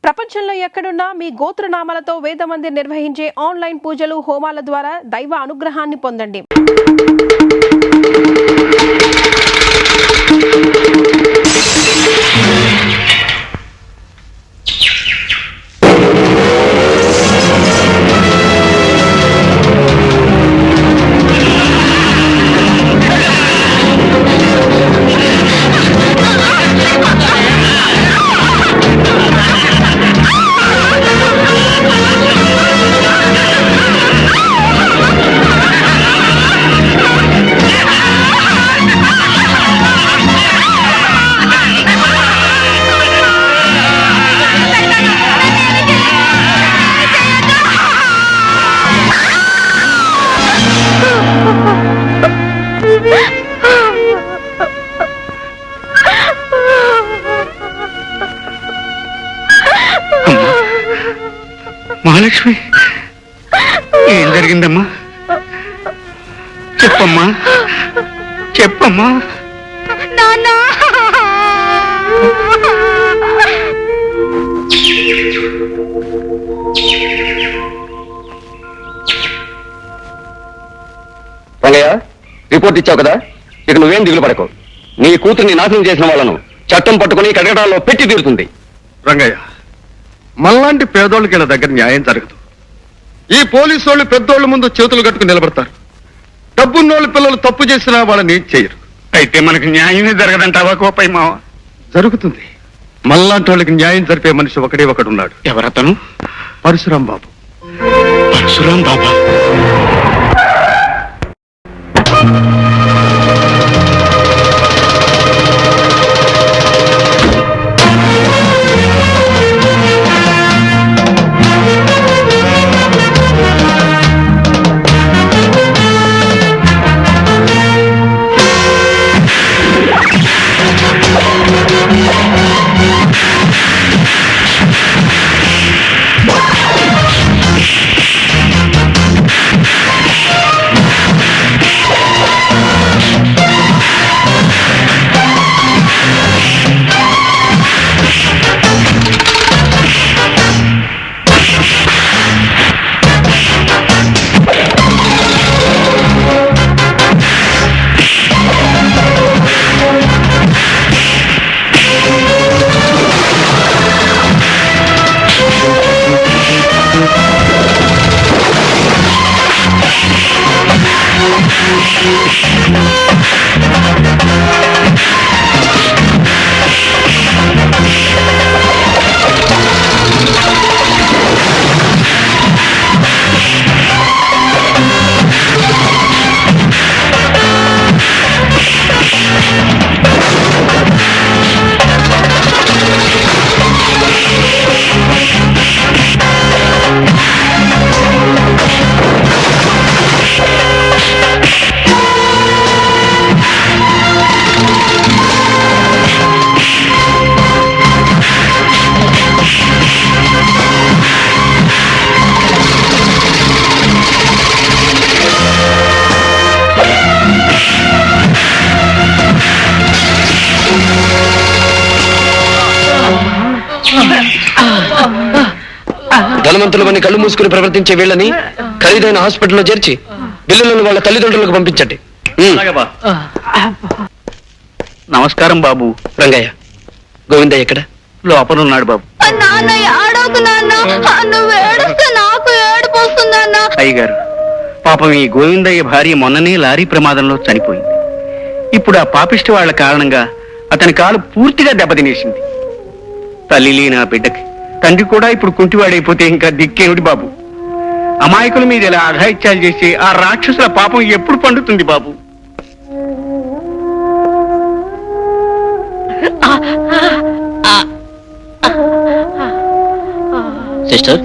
ప్రపంచంలో ఎక్కడున్నా మీ గోత్రనామాలతో వేదమందిర్ నిర్వహించే ఆన్లైన్ పూజలు హోమాల ద్వారా దైవ అనుగ్రహాన్ని పొందండి. మహాలక్ష్మి, ఏం జరిగిందమ్మా? చెప్పమ్మా, చెప్పమ్మా. రంగయ్య, రిపోర్ట్ ఇచ్చావు కదా, ఇక నువ్వేం దిగులు పడకు. నీ కూతుర్ని నాశనం చేసిన వాళ్ళను చట్టం పట్టుకుని కటకటాల్లో పెట్టి తీరుతుంది. రంగయ్య, మనలాంటి పేదోళ్ళకి ఇలా దగ్గర న్యాయం జరగదు. ఈ పోలీసు వాళ్ళు పెద్దోళ్ళ ముందు చేతులు కట్టుకుని నిలబడతారు. డబ్బున్నోళ్ళు పిల్లలు తప్పు చేసినా వాళ్ళని చేయరు. అయితే మనకి న్యాయమే జరగదంటావా కోపై మావ? జరుగుతుంది. మనలాంటి వాళ్ళకి న్యాయం జరిపే మనిషి ఒకడే ఒకడున్నాడు. ఎవరతను? పరశురాం బాబు. పరశురాం బాబా? ధనవంతులమని కళ్ళు మూసుకుని ప్రవర్తించే వీళ్ళని ఖరీదైన హాస్పిటల్లో చేర్చి బిల్లులను వాళ్ళ తల్లిదండ్రులకు పంపించండి. నమస్కారం బాబు. రంగయ్య, గోవిందయ్య ఎక్కడ? లోపల ఉన్నాడు బాబు. అయ్యగారు, పాపం ఈ గోవిందయ్య భార్య మొన్ననే లారీ ప్రమాదంలో చనిపోయింది. ఇప్పుడు ఆ పాపిష్టి వాళ్ల కారణంగా అతని కాలు పూర్తిగా దెబ్బతినేసింది. తల్లి లేని ఆ బిడ్డకి తండ్రి కూడా ఇప్పుడు కుంటివాడైపోతే ఇంకా దిక్కేమిటి బాబు? అమాయకుల మీద ఇలా అఘాయిత్యాలు చేసి ఆ రాక్షసుల పాపం ఎప్పుడు పండుతుంది బాబు? సిస్టర్,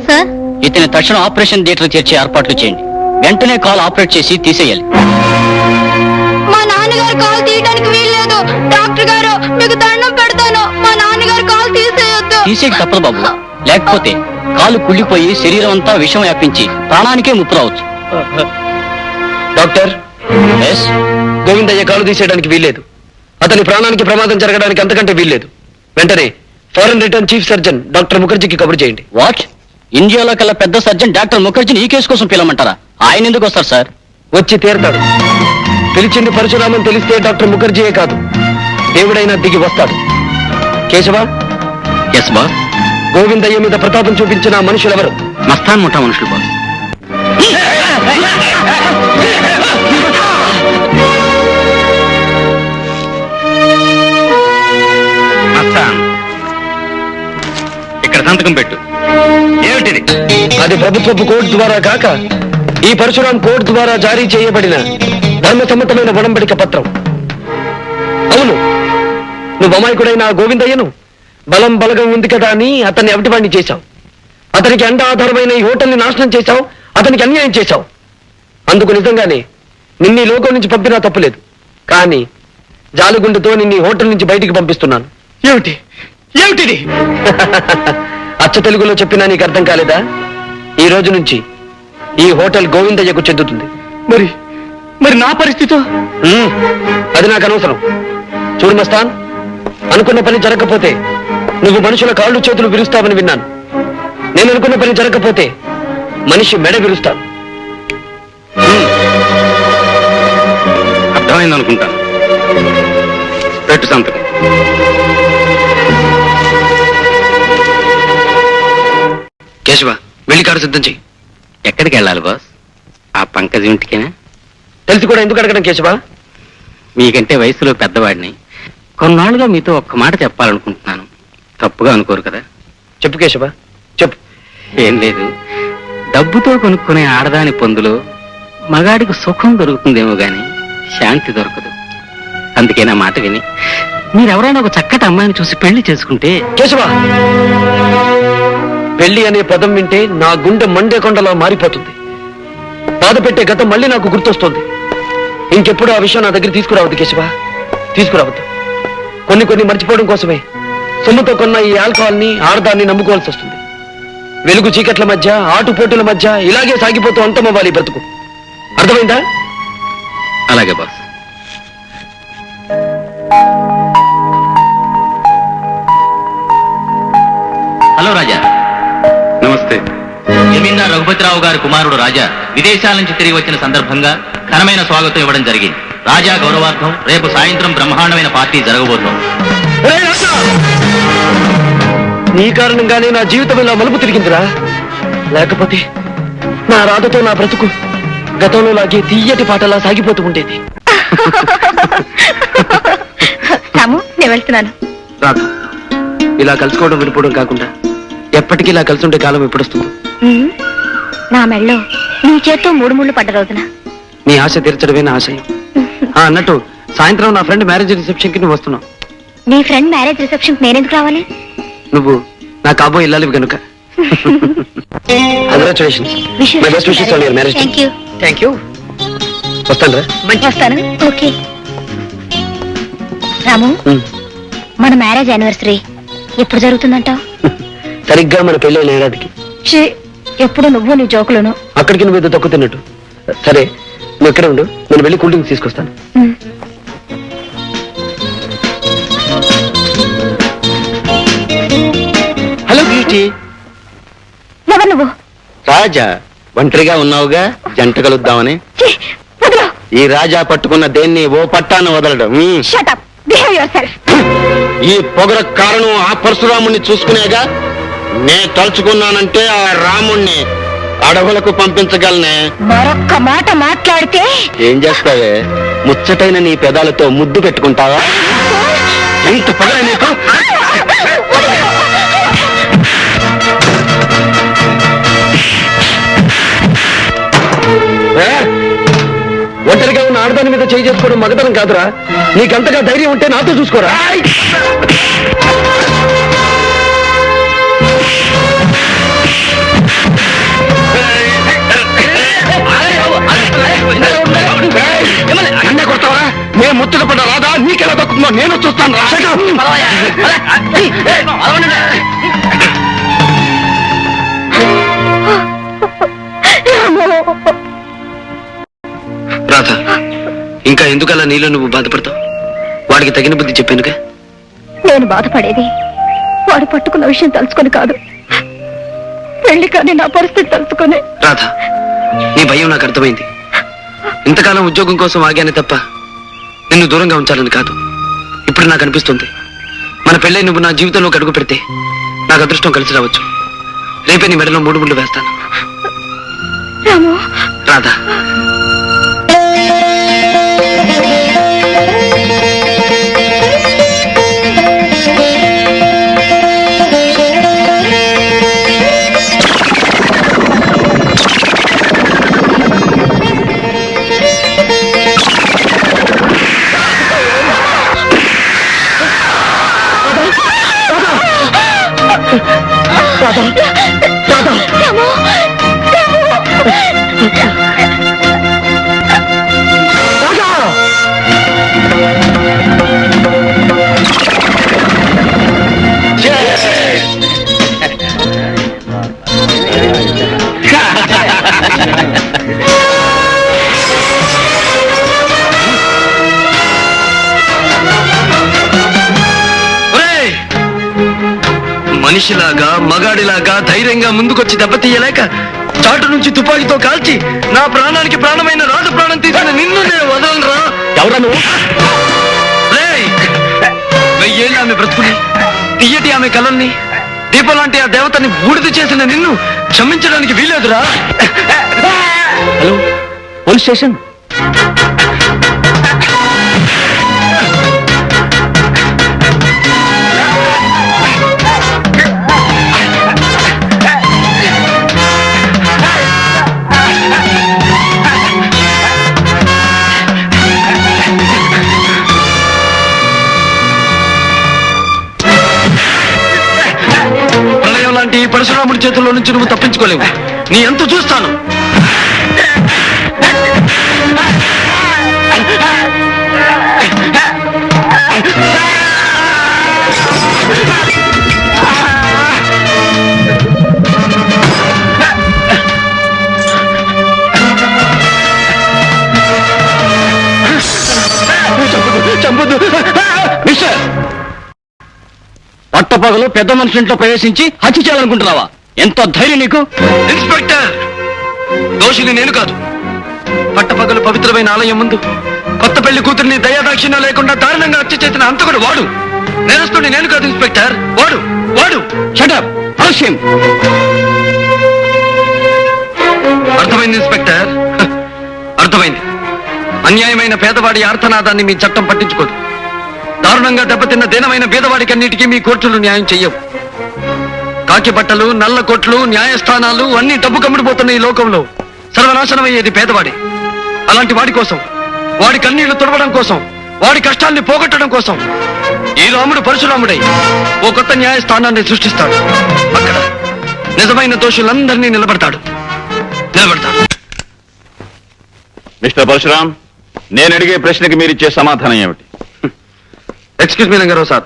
ఇతని తక్షణ ఆపరేషన్ థియేటర్ చేర్చే ఏర్పాట్లు చేయండి. వెంటనే కాల్ ఆపరేట్ చేసి తీసేయాలి. మా నాన్నగారు కాల్ తీయడానికి వీల్లేదు. డాక్టర్ గారు, మీకు దండం పెడతాను, మా నాన్నగారు కాల్ తీసేయొద్దు. తీసేకి తప్పదు బాబు, లేకపోతే కాలు కుళ్ళిపోయి శరీరం అంతా విషం వ్యాపించి ప్రాణానికే ముప్పు రావచ్చు. డాక్టర్, గోవిందయ్య కాలు తీసేయడానికి వీల్లేదు. అతని ప్రాణానికి ప్రమాదం జరగడానికి అంతకంటే వీల్లేదు. వెంటనే foreign return chief surgeon doctor ముఖర్జీకి కబురు చేయండి. వాట్? ఇండియాలో కల్లా పెద్ద సర్జన్ డాక్టర్ ముఖర్జీని ఈ కేసు కోసం పిలవమంటారా? ఆయన ఎందుకు వస్తారు సార్? వచ్చి తీరతాడు. పిలిచింది పరశురామని తెలిస్తే డాక్టర్ ముఖర్జీయే కాదు, దేవుడైనా దిగి వస్తాడు. Keshava, yes boss. గోవిందయ్య మీద ప్రతాపం చూపించిన ఆ మనుషులెవరు? మస్తాన్ ముఠా మనుషులు బాస్. మస్తాన్, ఇక్కడ సంతకం పెట్టు. ఏమిటిది? అది ప్రభుత్వపు కోర్టు ద్వారా కాక ఈ పరశురాం కోర్టు ద్వారా జారీ చేయబడిన ధర్మసమ్మతమైన ఒడంబడిక పత్రం. అవును, నువ్వు అమాయకుడైన ఆ గోవిందయ్యను బలం బలగం ఉంది కదా అని అతన్ని అవిటివాణ్ణి చేశావు. అతనికి అండ ఆధారమైన ఈ హోటల్ని నాశనం చేశావు. అతనికి అన్యాయం చేశావు. అందుకు నిజంగానే నిన్ను ఈ లోకం నుంచి పంపినా తప్పులేదు. కానీ జాలిగుండుతో నిన్ను ఈ హోటల్ నుంచి బయటికి పంపిస్తున్నాను. ఏమిటి? ఏమిటిది? అచ్చ తెలుగులో చెప్పినా నీకు అర్థం కాలేదా? ఈ రోజు నుంచి ఈ హోటల్ గోవిందయ్యకు చెందుతుంది. మరి మరి నా పరిస్థితి? అది నాకు అనవసరం. చూడు మస్తాన్, అనుకున్న పని జరగకపోతే నువ్వు మనుషుల కాళ్ళు చేతులు విరుస్తావని విన్నాను. నేను అనుకున్న పని జరగకపోతే మనిషి మెడ విరుస్తాను. అర్థమైంది అనుకుంటాను. పెట్టు సంతకం. కేశవ, వెళ్ళి కారు సిద్ధం చెయ్యి. ఎక్కడికి వెళ్ళాలి బాస్? ఆ పంకజ్ ఇంటికేనా? తెలిసి కూడా ఎందుకు అడగడం కేశవ? మీకంటే వయసులో పెద్దవాడిని. కొన్నాళ్ళుగా మీతో ఒక్క మాట చెప్పాలనుకుంటున్నాను. తప్పుగా అనుకోరు కదా? చెప్పు కేశవ, చెప్పు. ఏం లేదు, డబ్బుతో కొనుక్కునే ఆడదాని పొందులో మగాడికి సుఖం దొరుకుతుందేమో గాని శాంతి దొరకదు. అందుకే నా మాట విని మీరెవరైనా ఒక చక్కటి అమ్మాయిని చూసి పెళ్లి చేసుకుంటే. కేశవ, పెళ్లి అనే పదం వింటే నా గుండె మండే కొండలా మారిపోతుంది. బాధ పెట్టే గతం మళ్ళీ నాకు గుర్తొస్తుంది. ఇంకెప్పుడు ఆ విషయం నా దగ్గర తీసుకురావద్దు కేశవ, తీసుకురావద్దు. కొన్ని మర్చిపోవడం కోసమే సొమ్ముతో కొన్న ఈ ఆల్కహాల్ని, ఆడదాన్ని నమ్ముకోవాల్సి వస్తుంది. వెలుగు చీకట్ల మధ్య, ఆటుపోటుల మధ్య ఇలాగే సాగిపోతూ అంతమవ్వాలి బ్రతుకు. అర్థమైందా? అలాగే బాస్. హలో రాజా. నమస్తే. జమీందార్ రఘుపతిరావు గారి కుమారుడు రాజా విదేశాల నుంచి తిరిగి వచ్చిన సందర్భంగా ఘనమైన స్వాగతం ఇవ్వడం జరిగింది. రాజా గౌరవార్థం రేపు సాయంత్రం బ్రహ్మాండమైన పార్టీ జరగబోతోంది. ఒరేయ్ రాజా! నీ కారణంగానే నా జీవితం ఇలా మలుపు తిరిగిందిరా. లేకపోతే నా రాధతో నా బ్రతుకు గతంలో లాగే తీయటి పాటలా సాగిపోతూ ఉండేది. రాము, నేను వెళ్తున్నాను. రాధ, ఇలా కలుసుకోవడం విడిపోవడం కాకుండా ఎప్పటికీ ఇలా కలిసి ఉండే కాలం ఎప్పుడొస్తుంది? నా మెళ్ళో నీ చేత్తో 3 ముళ్ళు పడ్డ రోజున. నీ ఆశ తీర్చడమే నా ఆశయం. అన్నట్టు సాయంత్రం నా ఫ్రెండ్ మ్యారేజ్ రిసెప్షన్ కి నువ్వు వస్తున్నావు. నీ ఫ్రెండ్ మ్యారేజ్ రిసెప్షన్ నేనెందుకు రావాలి? నువ్వు నా కాబోయే ఇల్లాలివి కనుక. Congratulations. My best wishes on your marriage. Thank you. వస్తాను రా. వస్తాను. ఓకే. రాము, మన మ్యారేజ్ యానివర్సరీ ఎప్పుడు జరుగుతుందంటావు? సరిగ్గా మన పెళ్ళైన ఏడాదికి. ఎప్పుడు నువ్వు నీ జోకులను. అక్కడికి నువ్వు ఏదో తక్కువ తిన్నట్టు. సరే, నువ్వు ఎక్కడ ఉండు, నేను వెళ్ళి కూల్ డ్రింక్స్ తీసుకొస్తాను. Hello beauty. ఎవరు నువ్వు? రాజా, ఒంటరిగా ఉన్నావుగా, జంట కలుద్దామని. ఛీ, వదిలు. ఈ రాజా పట్టుకున్న దేన్ని ఓ పట్టాన్ని వదలడం. Shut up. Behave yourself. ఈ పొగర కారణం ఆ పరశురాముణ్ణి చూసుకునేగా. నే తలుచుకున్నానంటే ఆ రాముణ్ణి అడవులకు పంపించగలనే. మరొక్క మాట మాట్లాడితే ఏం చేస్తావే? ముచ్చటైన నీ పెదాలతో ముద్దు పెట్టుకుంటావా? ఎంత పొగర నీకు? ఒంటరిగా ఉన్న ఆడదాని మీద చేయి చేసుకోవడం మగతనం కాదురా. నీకంతగా ధైర్యం ఉంటే నాతో చూసుకోరా. అన్నే కొడతావా? నేను ముచ్చట పడ్డ రాదా నీకెలా దక్కుతుందో నేను చూస్తాను రా. రాధ, ఇంకా ఎందుకలా నీలో నువ్వు బాధపడతావు? వాడికి తగిన బుద్ధి చెప్పానుగా. నేను బాధపడేది వాడు పట్టుకున్న విషయం తలుచుకొని కాదు, పెళ్లి కానీ నా పరిస్థితి తలుచుకొని. రాధ, నీ భయం నాకు అర్థమైంది. ఇంతకాలం ఉద్యోగం కోసం ఆగానే తప్ప నిన్ను దూరంగా ఉంచాలని కాదు. ఇప్పుడు నాకు అనిపిస్తుంది, మన పెళ్ళై నువ్వు నా జీవితంలోకి అడుగు పెడితే నాకు అదృష్టం కలిసి రావచ్చు. రేపే నీ మెడలో 3 ముళ్ళు వేస్తాను. రాము, రాధా, మనిషిలాగా మగాడిలాగా ధైర్యంగా ముందుకొచ్చి దెబ్బతీయలేక చాటు నుంచి తుపాకీతో కాల్చి నా ప్రాణానికి ప్రాణమైన రాజు ప్రాణం తీసిన నిన్ను నేను వదలనురా. ఎవరా నువ్వు? 1000 ఏళ్ళు ఆమె బ్రతుకుని, తీయటి ఆమె కలల్ని, దీపం లాంటి ఆ దేవతని బూడిద చేసిన నిన్ను క్షమించడానికి వీలేదురా. Hello, police station. ఈ పరశురాముడి చేతుల్లో నుంచి నువ్వు తప్పించుకోలేవు. నీ ఎంత చూస్తాను. చంపదు మిస్టర్. పట్టపగలు పెద్ద మనిషి ఇంట్లో ప్రవేశించి హత్య చేయాలనుకుంటున్నావా? ఎంత ధైర్యం నీకు? ఇన్స్పెక్టర్, దోషిని నేను కాదు. పట్టపగలు పవిత్రమైన ఆలయం ముందు కొత్త పెళ్లి కూతురిని దయాదాక్షిణ్యం లేకుండా దారుణంగా హత్య చేసిన అంతకుడు వాడు. నేరస్తుని నేను కాదు ఇన్స్పెక్టర్, వాడు వాడు. షటప్, ఆలస్యం. అర్థమైంది ఇన్స్పెక్టర్, అర్థమైంది. అన్యాయమైన పేదవాడి ఆర్తనాదాన్ని మీ చట్టం పట్టించుకోదు. దారుణంగా దెబ్బతిన్న దీనమైన బీదవాడికి అన్నిటికీ మీ కోర్టులు న్యాయం చెయ్యవు. కాకి బట్టలు, నల్ల కోట్లు, న్యాయస్థానాలు అన్ని డబ్బు కమ్ముడిపోతున్న ఈ లోకంలో సర్వనాశనమయ్యేది పేదవాడి. అలాంటి వాడి కోసం, వాడి కన్నీళ్లు తుడవడం కోసం, వాడి కష్టాల్ని పోగొట్టడం కోసం ఈ రాముడు పరశురాముడై ఓ కొత్త న్యాయస్థానాన్ని సృష్టిస్తాడు. అక్కడ నిజమైన దోషులందరినీ నిలబడతాడు. మిస్టర్ పరశురామ్, నేను అడిగే ప్రశ్నకి మీరిచ్చే సమాధానం ఏమిటి? ఎక్స్క్యూజ్ మీ రంగారావు సార్,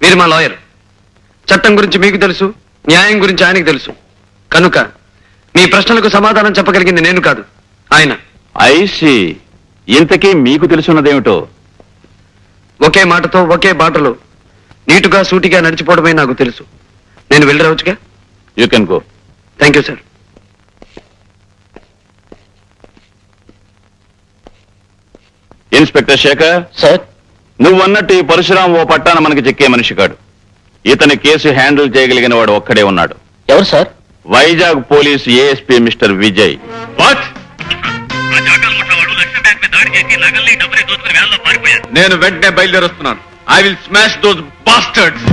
మీరు మా లాయర్. చట్టం గురించి మీకు తెలుసు, న్యాయం గురించి ఆయనకు తెలుసు. కనుక మీ ప్రశ్నలకు సమాధానం చెప్పగలిగింది నేను కాదు, ఆయన. ఐసి, ఇంతకీ మీకు తెలుసున్నదేమిటో? ఒకే మాటతో ఒకే బాటలో నీటుగా సూటిగా నడిచిపోవడమే నాకు తెలుసు. నేను వెళ్ళి రావచ్చుగా? You can go. Thank you sir. Inspector Shekhar sir, నువ్వన్నట్టు ఈ పరశురాం ఓ పట్టాన మనకి చెక్కే మనిషి కాడు. ఇతని కేసు హ్యాండిల్ చేయగలిగిన వాడు ఒక్కడే ఉన్నాడు. ఎవరు sir? Vizag police ASP mister Vijay. What? నేను వెంటనే బయలుదేరుస్తున్నాను. I will smash those bastards.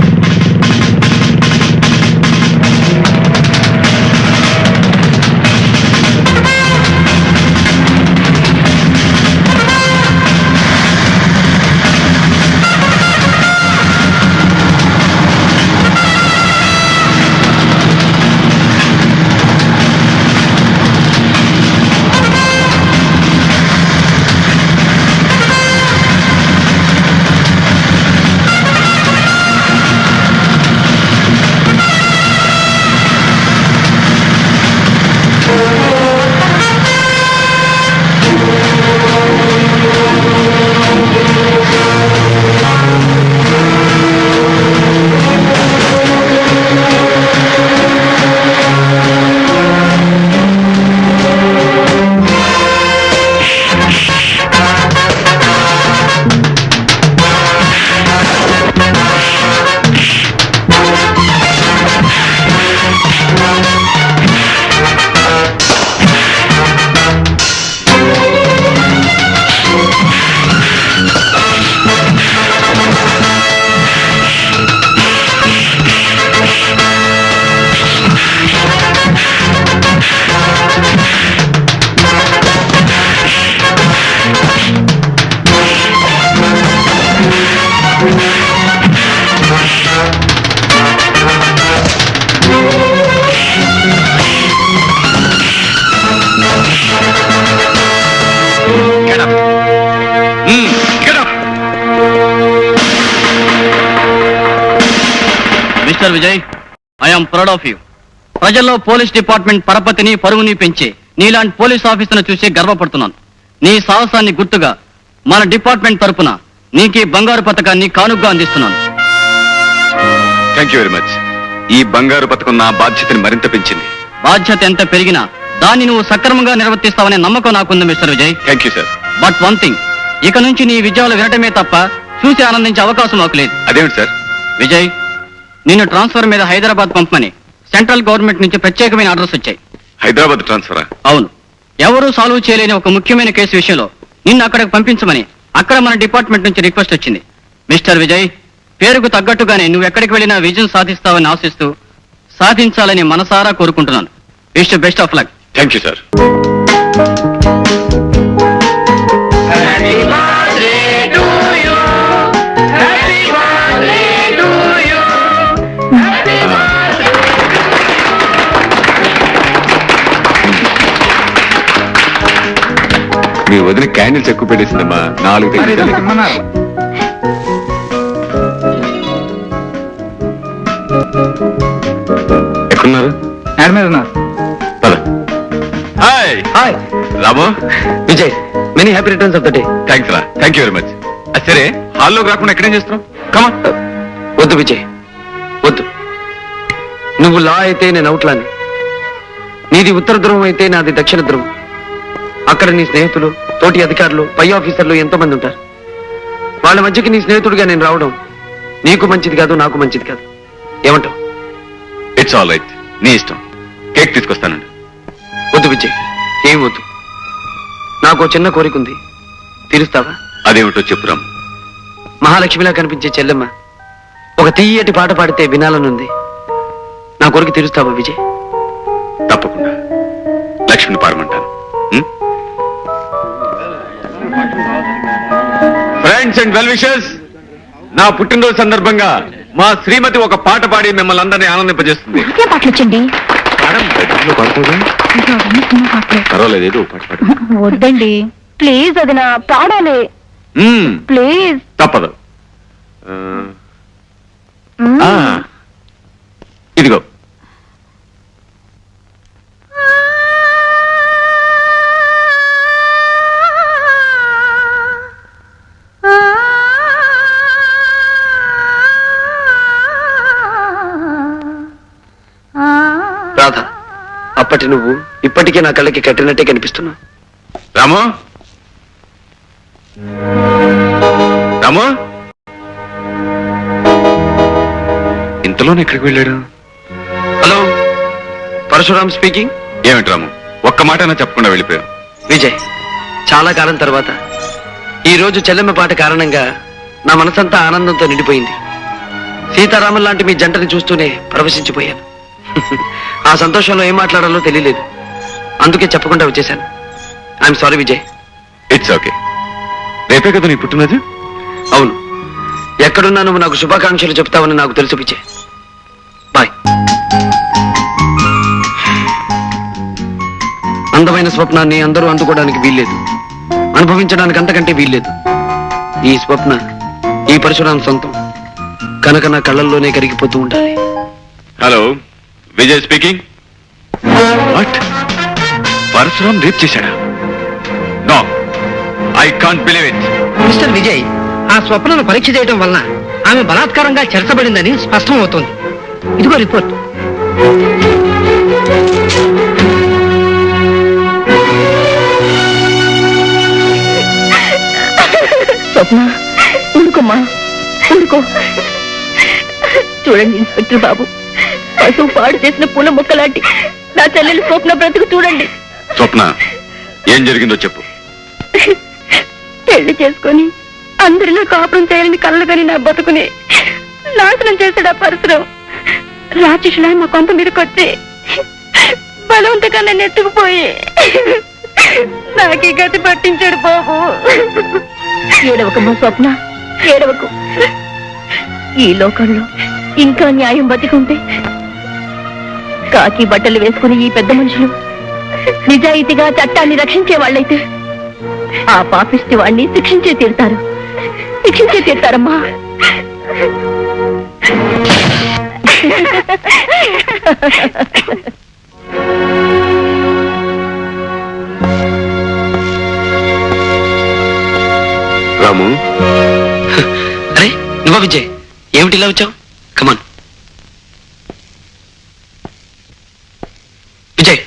Mister Vijay, I'm proud of you. ప్రజల్లో పోలీస్ డిపార్ట్మెంట్ పరపతిని పరువుని పెంచే నీలాంటి పోలీస్ ఆఫీసర్ను చూసి గర్వపడుతున్నాను. నీ సాహసాన్ని గుర్తుగా మన డిపార్ట్మెంట్ తరపున నీకీ బంగారు పథకాన్ని కానుగ్గా అందిస్తున్నాను. Thank you very much. ఈ బంగారు పథకం నా బాధ్యతని మరింత పెంచింది. బాధ్యత ఎంత పెరిగినా దాన్ని నువ్వు సక్రమంగా నిర్వర్తిస్తావనే నమ్మకం నాకుంది mister Vijay. Thank you sir. But one thing, ఇక నుంచి నీ విజయాలు వినటమే తప్ప చూసి ఆనందించే అవకాశం నాకు లేదు. అదేమిటి సార్? విజయ్, నిన్ను ట్రాన్స్ఫర్ మీద హైదరాబాద్ పంపమని సెంట్రల్ గవర్నమెంట్ నుంచి ప్రత్యేకమైన ఆర్డర్స్ వచ్చాయి. హైదరాబాద్ ట్రాన్స్ఫరా? అవును. ఎవరూ సాల్వ్ చేయలేని ఒక ముఖ్యమైన కేసు విషయంలో నిన్ను అక్కడికి పంపించమని అక్కడ మన డిపార్ట్మెంట్ నుంచి రిక్వెస్ట్ వచ్చింది. మిస్టర్ విజయ్, పేరుకు తగ్గట్టుగానే నువ్వు ఎక్కడికి వెళ్ళినా విజయం సాధిస్తావని ఆశిస్తూ సాధించాలని మనసారా కోరుకుంటున్నాను. Wish you best of luck. Thank you sir. మీ వదిన క్యాండిల్స్ ఎక్కువ పెట్టేసిందమ్మా. 4 తెగించాలి. ఎక్కడున్నారు? పద. Hi hi Ramu. Vijay, many happy returns of the day. Thanks రా. Thank you very much. సరే, హాల్లోకి రాకుండా ఎక్కడేం చేస్తున్నావు? కమా. వద్దు విజయ్, వద్దు. నువ్వు లా అయితే నేను అవుట్లాని, నీది ఉత్తర ధ్రువం అయితే నాది దక్షిణ ధ్రువం. అక్కడ నీ స్నేహితులు, తోటి అధికారులు, పై ఆఫీసర్లు ఎంతో మంది ఉంటారు. వాళ్ళ మధ్యకి నీ స్నేహితుడిగా నేను రావడం నీకు మంచిది కాదు, నాకు మంచిది కాదు. ఏమంటావు? It's all right. నీ ఇష్టం. కేక్ తీసుకొస్తానండి. వద్దు విజయ్, ఏం వద్దు. నాకు ఓ చిన్న కోరిక ఉంది, తీరుస్తావా? అదేమిటో చెప్పురాం. మహాలక్ష్మిలా కనిపించే చెల్లెమ్మ ఒక తీయటి పాట పాడితే వినాలనుంది. నా కోరిక తీరుస్తావా విజయ్? తప్పకుండా లక్ష్మిని పాడమంటాను. ఫ్రెండ్స్ అండ్ వెల్ విషర్స్, నా పుట్టినరోజు సందర్భంగా మా శ్రీమతి ఒక పాట పాడి మిమ్మల్ని అందరినీ ఆనందింపజేస్తుంది. పాటలు వచ్చండి. పర్వాలేదు, ఏదో పాట పాడు. వద్దండి ప్లీజ్, అది నా పాడాలి ప్లీజ్. తప్పదు. ఇదిగో. రాధ, అప్పటి నువ్వు ఇప్పటికే నా కళ్ళకి కట్టినట్టే కనిపిస్తున్నావు. రాము, రాము, ఇంతలోనే ఎక్కడికి వెళ్ళాడు? Hello, Parashuram speaking. ఏమిటి రాము, ఒక్క మాట అయినా చెప్పకుండా వెళ్ళిపోయావు? విజయ్, చాలా కాలం తర్వాత ఈ రోజు చెల్లెమ్మ పాట కారణంగా నా మనసంతా ఆనందంతో నిండిపోయింది. సీతారామన్ లాంటి మీ జంటని చూస్తూనే పరవశించిపోయాను. ఆ సంతోషంలో ఏం మాట్లాడాలో తెలియలేదు, అందుకే చెప్పకుండా వచ్చేశాను. I'm sorry Vijay. It's okay. రేపే కదా నీ పుట్టినది? అవును. ఎక్కడున్నా నువ్వు నాకు శుభాకాంక్షలు చెప్తావని నాకు తెలుసు విజయ్. బాయ్. అందమైన స్వప్నాన్ని అందరూ అందుకోవడానికి వీల్లేదు, అనుభవించడానికి అంతకంటే వీల్లేదు. ఈ స్వప్న, ఈ పరశురాం సొంతం కనుక నా కళ్ళల్లోనే కరిగిపోతూ ఉండాలి. Hello, Vijay speaking. What? Parashuram rape చేశాడా? No, I can't believe it. Mister Vijay, ఆ స్వప్నను పరీక్ష చేయడం వలన ఆమె బలాత్కారంగా చెరచబడిందని స్పష్టం అవుతోంది. ఇదిగో రిపోర్ట్. స్వప్న, ఊరుకోమ్మా, ఊరుకో. చూడండి ఇన్స్పెక్టర్ బాబు, పశువు పాడు చేసిన పూల మొక్కలాంటి నా చెల్లెలు స్వప్న బ్రతుకు చూడండి. స్వప్న, ఏం జరిగిందో చెప్పు. పెళ్లి చేసుకొని అందరిలో కాపురం చేయాలని కళ్ళగని నా బతుకుని నాశనం చేశాడు ఆ పరశురాం. రాక్షసులా మా కొంప మీదకి వచ్చి బలవంతంగా నన్ను ఎత్తుకుపోయి నాకీ గతి పట్టించాడు బాబు. ఏడవకమ్మా స్వప్న, ఏడవకు. ఈ లోకంలో ఇంకా న్యాయం బతికుంటే కాకి బట్టలు వేసుకుని ఈ పెద్ద మనుషులు నిజాయితీగా చట్టాన్ని రక్షించే వాళ్ళైతే ఆ పాపిష్టి వాణ్ణి శిక్షించే తీరుతారమ్మా. రాము, అరే నువ్వా విజయ్, ఏమిటి ఇలా వచ్చావు? కమాన్ విజయ్,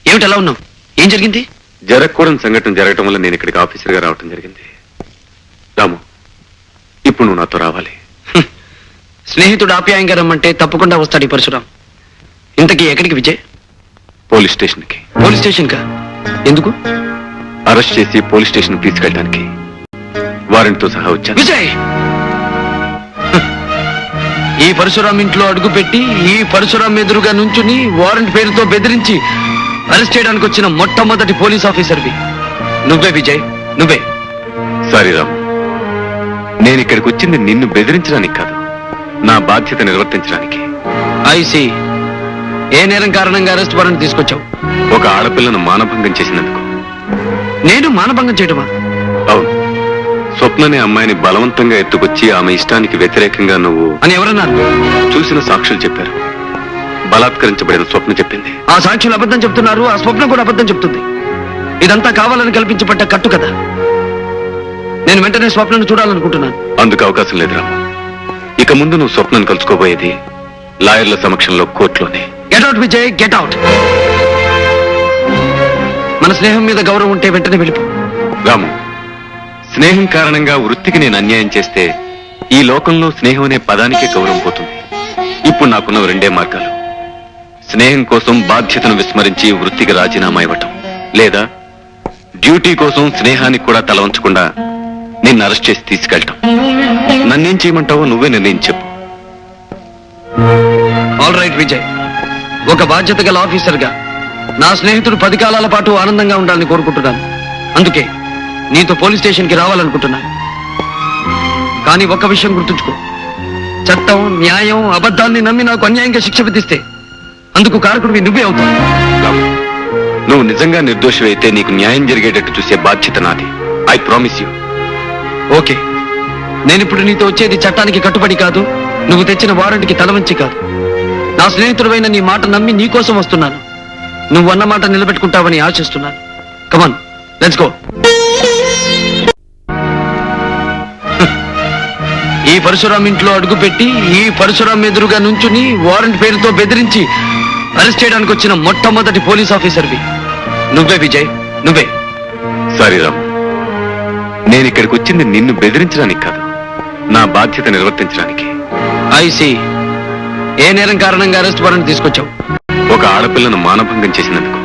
ఏమిటి ఎలా ఉన్నావు? ఏం జరిగింది? జరగకూడని సంఘటన జరగటం వల్ల నేను ఇక్కడికి ఆఫీసర్గా రావటం జరిగింది. రాము, ఇప్పుడు నువ్వు నాతో రావాలి. స్నేహితుడు ఆప్యాయంగా రమ్మంటే తప్పకుండా వస్తాడు ఈ పరశురాం. ఇంతకీ ఎక్కడికి విజయ్? పోలీస్ స్టేషన్కి. పోలీస్ స్టేషన్ కా? ఎందుకు? అరెస్ట్ చేసి పోలీస్ స్టేషన్ తీసుకెళ్ళడానికి వారెంట్తో సహా వచ్చాను. విజయ్, ఈ పరశురాం ఇంట్లో అడుగుపెట్టి ఈ పరశురాం ఎదురుగా నుంచుని వారెంట్ పేరుతో బెదిరించి అరెస్ట్ చేయడానికి వచ్చిన మొట్టమొదటి పోలీస్ ఆఫీసర్వి నువ్వే విజయ్, నువ్వే. సారీ రాము, నేను ఇక్కడికి వచ్చింది నిన్ను బెదిరించడానికి కాదు, నా బాధ్యత నిర్వర్తించడానికి. ఐసి, ఏ నేరం కారణంగా అరెస్ట్ వారెంట్ తీసుకొచ్చావు? ఒక ఆడపిల్లను మానభంగం చేసినందుకు. నేను మానభంగం చేయటమా? అవును, స్వప్ననే అమ్మాయిని బలవంతంగా ఎత్తుకొచ్చి ఆమె ఇష్టానికి వ్యతిరేకంగా నువ్వు అని ఎవరన్నారు? చూసిన సాక్షులు చెప్పారు. బలాత్కరించబడిన స్వప్న చెప్పింది. ఆ సాక్షులు అబద్ధం చెప్తున్నారు, ఆ స్వప్నం కూడా అబద్ధం చెప్తుంది. ఇదంతా కావాలని కల్పించబడ్డ కట్టు కదా. నేను వెంటనే స్వప్నను చూడాలనుకుంటున్నాను. అందుకు అవకాశం లేదు రాము. ఇక ముందు నువ్వు స్వప్నను కలుసుకోబోయేది లాయర్ల సమక్షంలో కోర్టులోనే. Get out Vijay, get out. మన స్నేహం మీద గౌరవం ఉంటే వెంటనే వెళ్ళిపో. రాము, స్నేహం కారణంగా వృత్తికి నేను అన్యాయం చేస్తే ఈ లోకంలో స్నేహం అనే పదానికే గౌరవం పోతుంది. ఇప్పుడు నాకున్న రెండే మార్గాలు: స్నేహం కోసం బాధ్యతను విస్మరించి వృత్తికి రాజీనామా ఇవ్వటం, లేదా డ్యూటీ కోసం స్నేహానికి కూడా తల వంచకుండా నిన్ను అరెస్ట్ చేసి తీసుకెళ్ళటం. నన్నేం చేయమంటావో నువ్వే నిర్ణయం చెప్పు. ఆల్ రైట్ విజయ్, ఒక బాధ్యత గల ఆఫీసర్గా నా స్నేహితుడు 10 కాలాల పాటు ఆనందంగా ఉండాలని కోరుకుంటున్నాను. అందుకే నీతో పోలీస్ స్టేషన్కి రావాలనుకుంటున్నాను. కానీ ఒక్క విషయం గుర్తుంచుకో, చట్టం, న్యాయం, అబద్ధాన్ని నమ్మి నాకు అన్యాయంగా శిక్ష విధిస్తే అందుకు కారకుడివి నువ్వే అవుతావు. రాము, నువ్వు నిజంగా నిర్దోషి అయితే నీకు న్యాయం జరిగేటట్టు చూసే బాధ్యత నాది. I promise you. ఓకే, నేనిప్పుడు నీతో వచ్చేది చట్టానికి కట్టుబడి కాదు, నువ్వు తెచ్చిన వారెంట్కి తలవంచి కాదు. నా స్నేహితుడైన నీ మాట నమ్మి నీ కోసం వస్తున్నాను. నువ్వు అన్న మాట నిలబెట్టుకుంటావని ఆశిస్తున్నాను. కమాన్, లెట్స్ గో. ఈ పరశురాం ఇంట్లో అడుగుపెట్టి ఈ పరశురాం ఎదురుగా నుంచుని వారెంట్ పేరుతో బెదిరించి అరెస్ట్ చేయడానికి వచ్చిన మొట్టమొదటి పోలీస్ ఆఫీసర్వి నువ్వే విజయ్, నువ్వే. సారీ రాము, నేను ఇక్కడికి వచ్చింది నిన్ను బెదిరించడానికి కాదు, నా బాధ్యత నిర్వర్తించడానికి. ఐసి, ఏ నేరం కారణంగా అరెస్ట్ వారెంట్ తీసుకొచ్చావు? ఒక ఆడపిల్లను మానభంగం చేసినందుకు.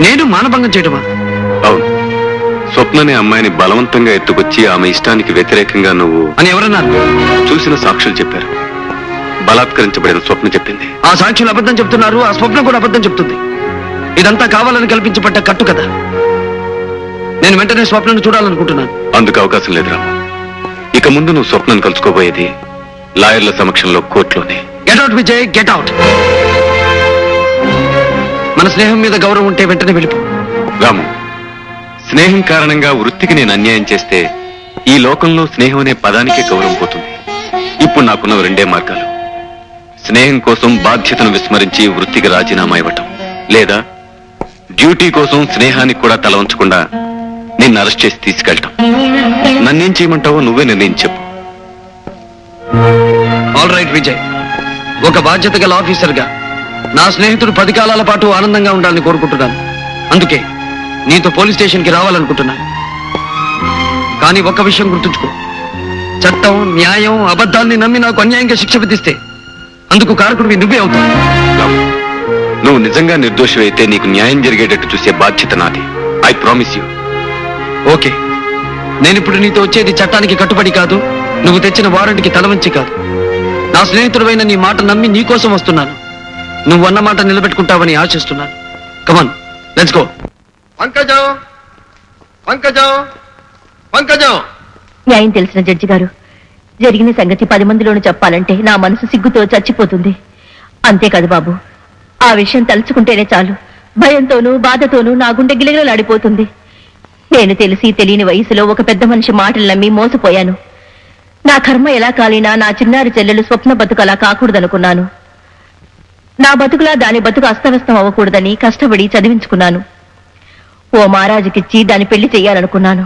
నేను మానభంగం చేయటమా? అవును, స్వప్ననే అమ్మాయిని బలవంతంగా ఎత్తుకొచ్చి ఆమె ఇష్టానికి వ్యతిరేకంగా నువ్వు అని ఎవరన్నారు? చూసిన సాక్షులు చెప్పారు. బలాత్కరించబడిన స్వప్న చెప్పింది. ఆ సాక్షులు అబద్ధం చెప్తున్నారు, ఆ స్వప్నం కూడా అబద్ధం చెప్తుంది. ఇదంతా కావాలని కల్పించబడ్డ కట్టు కదా. నేను వెంటనే స్వప్నను చూడాలనుకుంటున్నాను. అందుకు అవకాశం లేదు రాము. ఇక ముందు నువ్వు స్వప్నను కలుసుకోబోయేది లాయర్ల సమక్షంలో కోర్టులోనే. Get out Vijay, get out. మన స్నేహం మీద గౌరవం ఉంటే వెంటనే వెళ్ళిపో. రాము, స్నేహం కారణంగా వృత్తికి నేను అన్యాయం చేస్తే ఈ లోకంలో స్నేహం అనే పదానికే గౌరవం పోతుంది. ఇప్పుడు నాకున్న రెండే మార్గాలు: స్నేహం కోసం బాధ్యతను విస్మరించి వృత్తికి రాజీనామా ఇవ్వటం, లేదా డ్యూటీ కోసం స్నేహానికి కూడా తల వంచకుండా నిన్ను అరెస్ట్ చేసి తీసుకెళ్ళటం. నన్నేం చేయమంటావో నువ్వే నిర్ణయం చెప్పు. ఆల్ రైట్ విజయ్, ఒక బాధ్యత గల ఆఫీసర్గా నా స్నేహితుడు 10 కాలాల పాటు ఆనందంగా ఉండాలని కోరుకుంటున్నాను. అందుకే నీతో పోలీస్ స్టేషన్కి రావాలనుకుంటున్నాను. కానీ ఒక్క విషయం గుర్తుంచుకో, చట్టం, న్యాయం, అబద్ధాన్ని నమ్మి నాకు అన్యాయంగా శిక్ష విధిస్తే అందుకు కారకుడివి నువ్వే అవుతావు. రాము, నువ్వు నిజంగా నిర్దోషి అయితే నీకు న్యాయం జరిగేటట్టు చూసే బాధ్యత నాది. I promise you. ఓకే, నేనిప్పుడు నీతో వచ్చేది చట్టానికి కట్టుబడి కాదు, నువ్వు తెచ్చిన వారెంట్కి తలవంచి కాదు. నా స్నేహితుడైన నీ మాట నమ్మి నీ కోసం వస్తున్నాను. నువ్వు అన్న మాట నిలబెట్టుకుంటావని ఆశిస్తున్నాను. కమాన్, లెట్స్ గో. పంకజం, పంకజం, పంకజం. న్యాయం తెలిసిన జడ్జి గారు, జరిగిన సంగతి 10 మందిలోనూ చెప్పాలంటే నా మనసు సిగ్గుతో చచ్చిపోతుంది. అంతేకాదు బాబు, ఆ విషయం తలుచుకుంటేనే చాలు భయంతోనూ బాధతోనూ నా గుండె గిలగిలలాడిపోతుంది. నేను తెలిసి తెలియని వయసులో ఒక పెద్ద మనిషి మాటలు నమ్మి మోసపోయాను. నా కర్మ ఎలా కాలినా నా చిన్నారి చెల్లెలు స్వప్న బతుకు అలా కాకూడదనుకున్నాను. నా బతుకులా దాని బతుకు అస్తవ్యస్తం అవ్వకూడదని కష్టపడి చదివించుకున్నాను. ఓ మహారాజుకిచ్చి దాని పెళ్లి చెయ్యాలనుకున్నాను.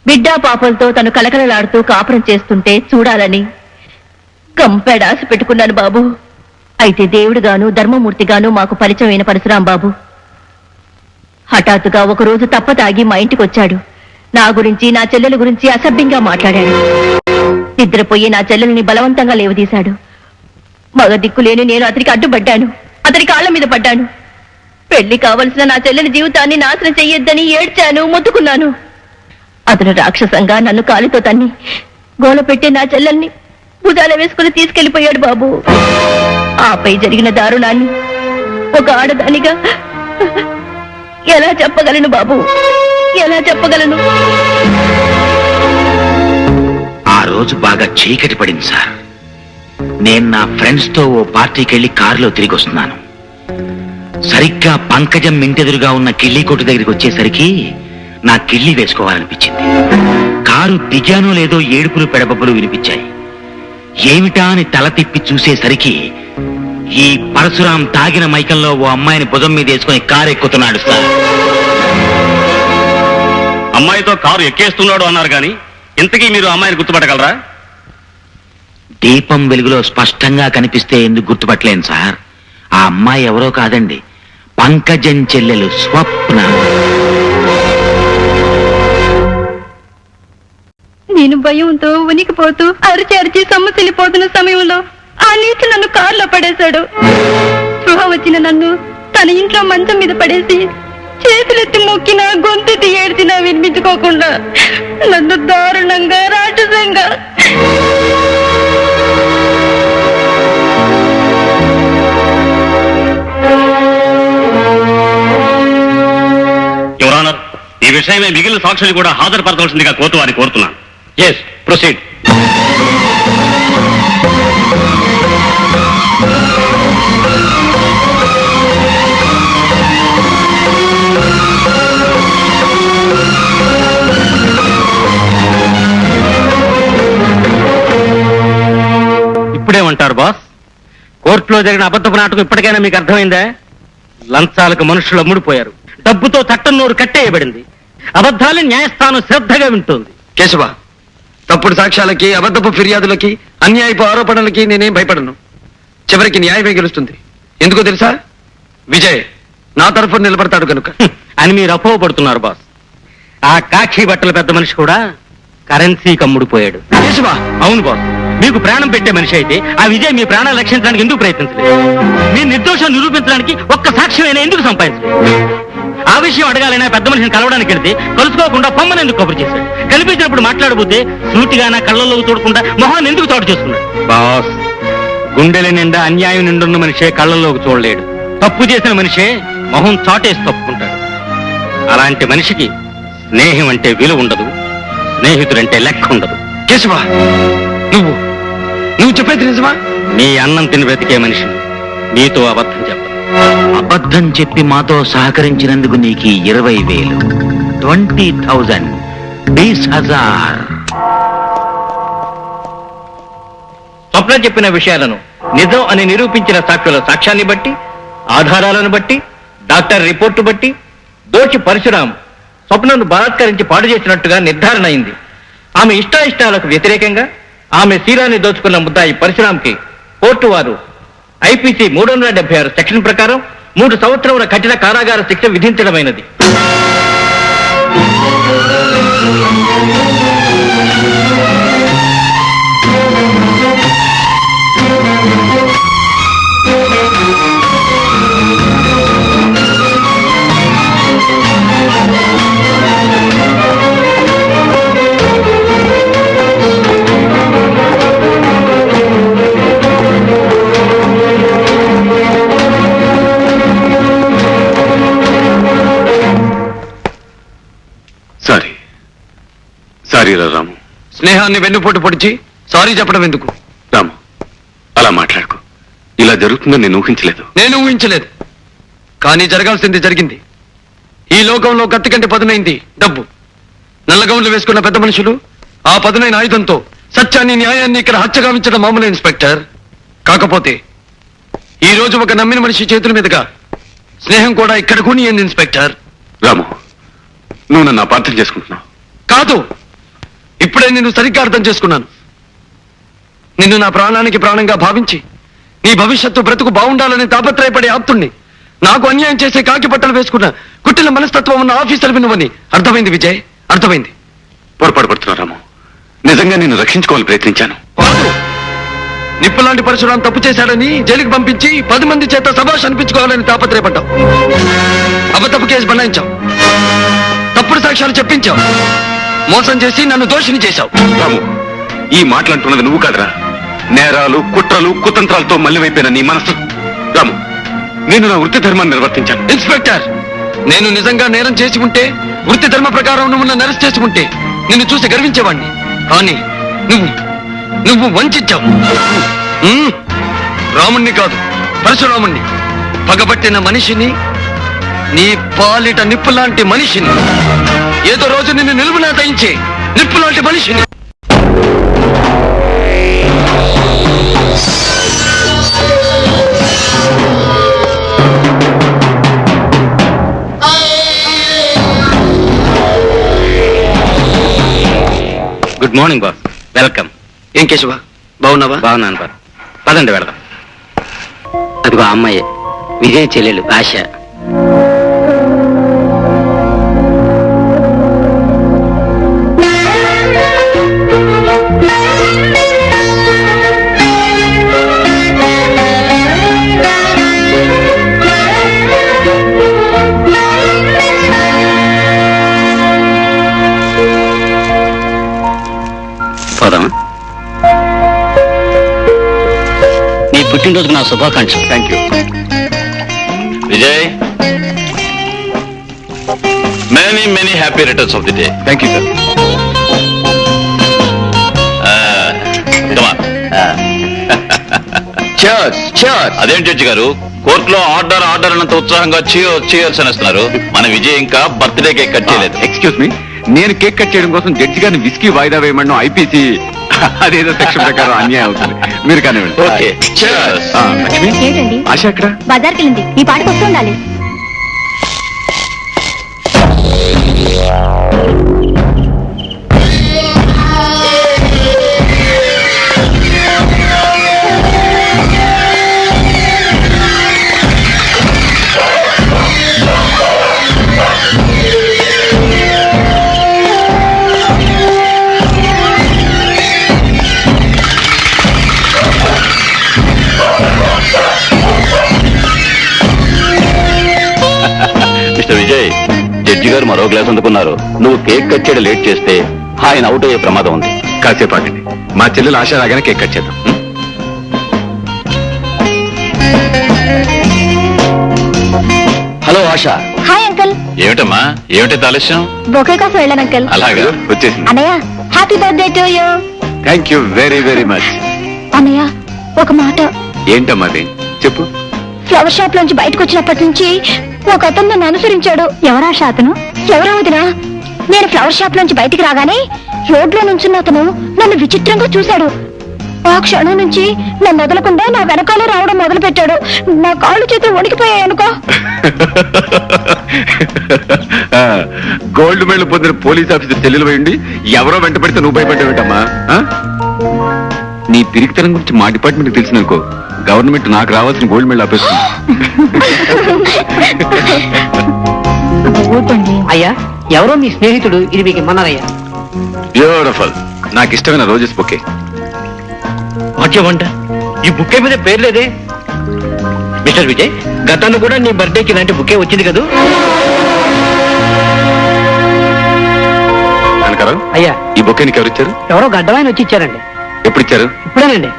బిడ్డా పాపలతో తను కలకలలాడుతూ కాపురం చేస్తుంటే చూడాలని కంపెడాసి పెట్టుకున్నాను బాబు. అయితే దేవుడుగాను ధర్మమూర్తిగాను మాకు పరిచయమైన పరశురాం బాబు హఠాత్తుగా ఒకరోజు తప్పతాగి మా ఇంటికొచ్చాడు. నా గురించి నా చెల్లెల గురించి అసభ్యంగా మాట్లాడాడు. నిద్రపోయి నా చెల్లెల్ని బలవంతంగా లేవదీశాడు. మగ దిక్కులేని నేను అతనికి అడ్డుపడ్డాను. అతని కాళ్ల మీద పడ్డాను. పెళ్లి కావలసిన నా చెల్లెలి జీవితాన్ని నాశనం చెయ్యొద్దని ఏడ్చాను, మొత్తుకున్నాను. అతను రాక్షసంగా నన్ను కాలితో తన్ని గోల పెట్టి నా చెల్లెల్ని భుజాల వేసుకుని తీసుకెళ్లిపోయాడు బాబు. ఆపై జరిగిన దారుణాన్ని ఒక ఆడదానిగా ఎలా చెప్పగలను బాబు, ఎలా చెప్పగలను? ఆ రోజు బాగా చీకటి పడింది సార్. నేను నా ఫ్రెండ్స్ తో ఓ పార్టీకి వెళ్లి కారులో తిరిగి వస్తున్నాను. సరిగ్గా పంకజం ఇంటెదురుగా ఉన్న కిళ్ళీ కొట్టు దగ్గరికి వచ్చేసరికి నా కిళ్ళీ వేసుకోవాలనిపించింది. కారు దిగానో లేదో ఏడుపులు పెడబబ్బులు వినిపించాయి. ఏమిటా అని తల తిప్పి చూసేసరికి ఈ పరశురాం తాగిన మైకంలో ఓ అమ్మాయిని భుజం మీద వేసుకుని కారు ఎక్కుతున్నాడు సార్. అమ్మాయితో కారు ఎక్కేస్తున్నాడు అన్నారు కానీ ఇంతకీ మీరు అమ్మాయిని గుర్తుపట్టగలరా? దీపం వెలుగులో స్పష్టంగా కనిపిస్తే ఎందుకు గుర్తుపట్టలేను సార్. ఆ అమ్మాయి ఎవరో కాదండి, పంకజం చెల్లెలు స్వప్న. నేను భయంతో ఉనికిపోతూ అరిచి అరిచి సొమ్మసిల్లిపోతున్న సమయంలో ఆ నీచు నన్ను కారులో పడేశాడు. స్పృహ వచ్చిన నన్ను తన ఇంట్లో మంచం మీద పడేసి చేతులెత్తి మొక్కినా గొంతెత్తి ఏడ్చినా వినిపించుకోకుండా నన్ను దారుణంగా రాక్షసంగా యువర్ ఆనర్, ఈ విషయమే మిగిలిన సాక్షులు కూడా హాజరుపరచవలసిందిగా కోర్టు కోరుతున్నాను. Yes, proceed. ఇప్పుడేమంటారు బాస్? కోర్టులో జరిగిన అబద్ధపు నాటకం ఇప్పటికైనా మీకు అర్థమైందా? లంచాలకు మనుషులు అమ్ముడుపోయారు. డబ్బుతో చట్టం నోరు కట్టేయబడింది. అబద్ధాలు న్యాయస్థానం శ్రద్ధగా వింటోంది. కేశవ, తప్పుడు సాక్ష్యాలకి, అబద్ధపు ఫిర్యాదులకి, అన్యాయపు ఆరోపణలకి నేనేం భయపడను. చివరికి న్యాయమే గెలుస్తుంది. ఎందుకో తెలుసా? విజయ్ నా తరఫున నిలబడతాడు కనుక అని మీరు అపోహపడుతున్నారు బాస్. ఆ కాక్షి బట్టల పెద్ద మనిషి కూడా కరెన్సీకి అమ్ముడుపోయాడు. కేశవ, అవును బాస్. మీకు ప్రాణం పెట్టే మనిషి అయితే ఆ విజయ్ మీ ప్రాణాలు రక్షించడానికి ఎందుకు ప్రయత్నించలేదు? మీ నిర్దోషం నిరూపించడానికి ఒక్క సాక్ష్యమైనా ఎందుకు సంపాదించలేదు? ఆ విషయం అడగాలైనా పెద్ద మనిషిని కలవడానికి వెళ్తే కలుసుకోకుండా పొమ్మని ఎందుకు కబురు చేశాడు? కనిపించినప్పుడు మాట్లాడబోతే సూటిగా నా కళ్ళల్లో చూడకుండా మొహాన్ని ఎందుకు తోట చేసుకున్నాడు? బాస్, గుండెల నిండా అన్యాయం నిండున్న మనిషే కళ్ళల్లోకి చూడలేడు. తప్పు చేసిన మనిషే మొహం చాటేసి తప్పుకుంటాడు. అలాంటి మనిషికి స్నేహం అంటే విలువ ఉండదు, స్నేహితుడంటే లెక్క ఉండదు. కేశవ, నువ్వు చెప్పేది నిజమా? మీ అన్నం తిని బ్రతికే మనిషిని నీతో అబద్ధం చెప్పదు. అబద్ధం చెప్పి మాతో సహకరించినందుకు నీకు 20,000, 20,000, 20,000. స్వప్న చెప్పిన విషయాలను నిజం అని నిరూపించిన సాక్షుల సాక్ష్యాన్ని బట్టి, ఆధారాలను బట్టి, డాక్టర్ రిపోర్టు బట్టి దోషి పరశురాం స్వప్నను బలాత్కరించి పాడు చేసినట్టుగా నిర్ధారణ అయింది. ఆమె ఇష్టాయిష్టాలకు వ్యతిరేకంగా ఆమె శీలాన్ని దోచుకున్న ముద్దాయి పరశురాంకి కోర్టు వారు ఐపీసీ 376 సెక్షన్ ప్రకారం 3 సంవత్సరముల కఠిన కారాగార శిక్ష విధించడమైనది. సారీ రాము. స్నేహాన్ని వెన్నుపోటు పొడిచి సారీ చెప్పడం ఎందుకు? రాము, అలా మాట్లాడుకో. ఇలా జరుగుతుందని నేను ఊహించలేదు. నేను ఊహించలేదు, కానీ జరగాల్సింది జరిగింది. ఈ లోకంలో కత్తి కంటే పదునైంది డబ్బు. నల్లగౌన్లు వేసుకున్న పెద్ద మనుషులు ఆ పదునైన ఆయుధంతో సత్యాన్ని న్యాయాన్ని ఇక్కడ హత్యగావించడం మామూలు ఇన్స్పెక్టర్. కాకపోతే ఈ రోజు ఒక నమ్మిన మనిషి చేతుల మీదుగా స్నేహం కూడా ఇక్కడ కూనియంది ఇన్స్పెక్టర్. రాము, నువ్వు నన్ను అపార్థం చేసుకుంటున్నావు. కాదు, ఇప్పుడే నిన్ను సరిగ్గా అర్థం చేసుకున్నాను. నిన్ను నా ప్రాణానికి ప్రాణంగా భావించి నీ భవిష్యత్తు బ్రతుకు బాగుండాలని తాపత్రయపడే ఆప్తుణ్ణి, నాకు అన్యాయం చేసే కాకి బట్టలు వేసుకున్న కుట్టిన మనస్తత్వం ఉన్న ఆఫీసర్ నువ్వని అర్థమైంది విజయ్, అర్థమైంది. పొరపాటు పడుతున్నావు రాము. నిజంగా నిన్ను రక్షించుకోవాలని ప్రయత్నించాను. కాదు, నిప్పులాంటి పరశురాం తప్పు చేశాడని జైలుకి పంపించి 10 మంది చేత సభాష్ అనిపించుకోవాలని తాపత్రయపడ్డావు. అబద్ధపు కేసు బనాయించావు, తప్పుడు సాక్ష్యాలు చెప్పించావు, మోసం చేసి నన్ను దోషిని చేశావు. రాము, ఈ మాటలంటున్నది నువ్వు కాదురా. నేరాలు, కుట్రలు, కుతంత్రాలతో మళ్ళీవైపోయిన నీ మనసు. రాము, నేను నా వృత్తి ధర్మాన్ని నిర్వర్తించాను. ఇన్స్పెక్టర్, నేను నిజంగా నేరం చేసి ఉంటే, వృత్తి ధర్మ ప్రకారం నువ్వు నన్ను అరెస్ట్ చేసి ఉంటే నిన్ను చూసి గర్వించేవాణ్ణి. కానీ నువ్వు వంచావు. రాముణ్ణి కాదు, పరశురాముణ్ణి, పగబట్టిన మనిషిని, నీ పాలిట నిప్పులాంటి మనిషిని, ఏదో రోజు నిన్ను నిలువునా దయించే నిప్పులాంటి మనిషిని. Good morning boss, welcome. ఏం కేశవ, బాగున్నావా? బాగున్నాను బాస్. పదండి వెళదాం. అదిగో ఆ అమ్మాయి విజయ్ చెల్లెలు ఆశ. పోదామా? నీ పుట్టినరోజుకు నా శుభాకాంక్షలు. Thank you. Vijay, many many happy returns of the day. Thank you sir. అదేంటి జడ్జి గారు, కోర్టులో ఆర్డర్ ఆర్డర్ అన్నంత ఉత్సాహంగా చేయర్స్ అనేస్తున్నారు. మన విజయ్ ఇంకా బర్త్డే కేక్ కట్ చేయలేదు. ఎక్స్క్యూజ్ మీ, నేను కేక్ కట్ చేయడం కోసం జడ్జి గారిని విస్కీ వాయిదా వేయమని ఐపీసీ అదేదో సెక్షన్ ప్రకారం అన్యాయం అవుతుంది. మీరు కానివ్వండి. Okay, cheers. లక్ష్మి, ఏంటండి ఆశ ఎక్కడ? బజార్కి వెళ్ళింది, ఈ పాటకు వస్తూ ఉండాలి. మిస్టర్ విజయ్, జడ్జి గారు మరో గ్లాస్ అందుకున్నారు. నువ్వు కేక్ కట్ చేయడం లేట్ చేస్తే ఆయన అవుట్ అయ్యే ప్రమాదం ఉంది. కాసేపు ఆగండి, మా చెల్లెలు ఆశ రాగానే కేక్ కట్ చేద్దాం. హలో ఆశ. Hi uncle. ఏమిటమ్మా, ఏమిటి ఆలస్యం? బొకే కోసం వెళ్ళాను అంకుల్. అలాగా, వచ్చేసింది. అన్నయ్య, happy birthday to you. Thank you very very much. అన్నయ్య, ఒక మాట. ఏంటమ్మా అది, చెప్పు. ఫ్లవర్ షాప్ లోంచి బయటకు వచ్చినప్పటి నుంచి ఒక అతను నన్ను అనుసరించాడు. ఎవరా అతను? ఎవరా వదినా? నేను ఫ్లవర్ షాప్ లోంచి బయటికి రాగానే రోడ్లో నుంచున్న అతను నన్ను విచిత్రంగా చూశాడు. ఆ క్షణం నుంచి నన్ను వదలకుండా నా వెనకాలే రావడం మొదలు పెట్టాడు. నా కాళ్ళు చేతులు వణికిపోయాయి అనుకో. గోల్డ్ మెడల్ పొందిన పోలీస్ ఆఫీసర్ చెల్లెలు పోయింది ఎవరో వెంట పెడితే నువ్వు భయపడ్డావేంటమ్మా? నీ పిరికితనం గురించి మా డిపార్ట్మెంట్ తెలిసిందనుకో, గవర్నమెంట్ నాకు రావాల్సిన గోల్డ్ మెడల్ ఆపేస్తుంది. అయ్యా, ఎవరో మీ స్నేహితుడు ఇది మీకు ఇమ్మన్నారయ్యా. బ్యూటిఫుల్, నాకు ఇష్టమైన రోజెస్ బొకే. వాక్యమంట, ఈ బుక్కే మీద పేరు లేదే. మిస్టర్ విజయ్, గతంలో కూడా నీ బర్త్డేకి ఇలాంటి బుక్కే వచ్చింది కదూ? కనకారావు, అయ్యా, ఈ బొకే నీకు ఎవరు ఇచ్చారు? ఎవరో గడ్డవాయన వచ్చి ఇచ్చారండి. ఎప్పుడు ఇచ్చారు? ఇప్పుడేనండి.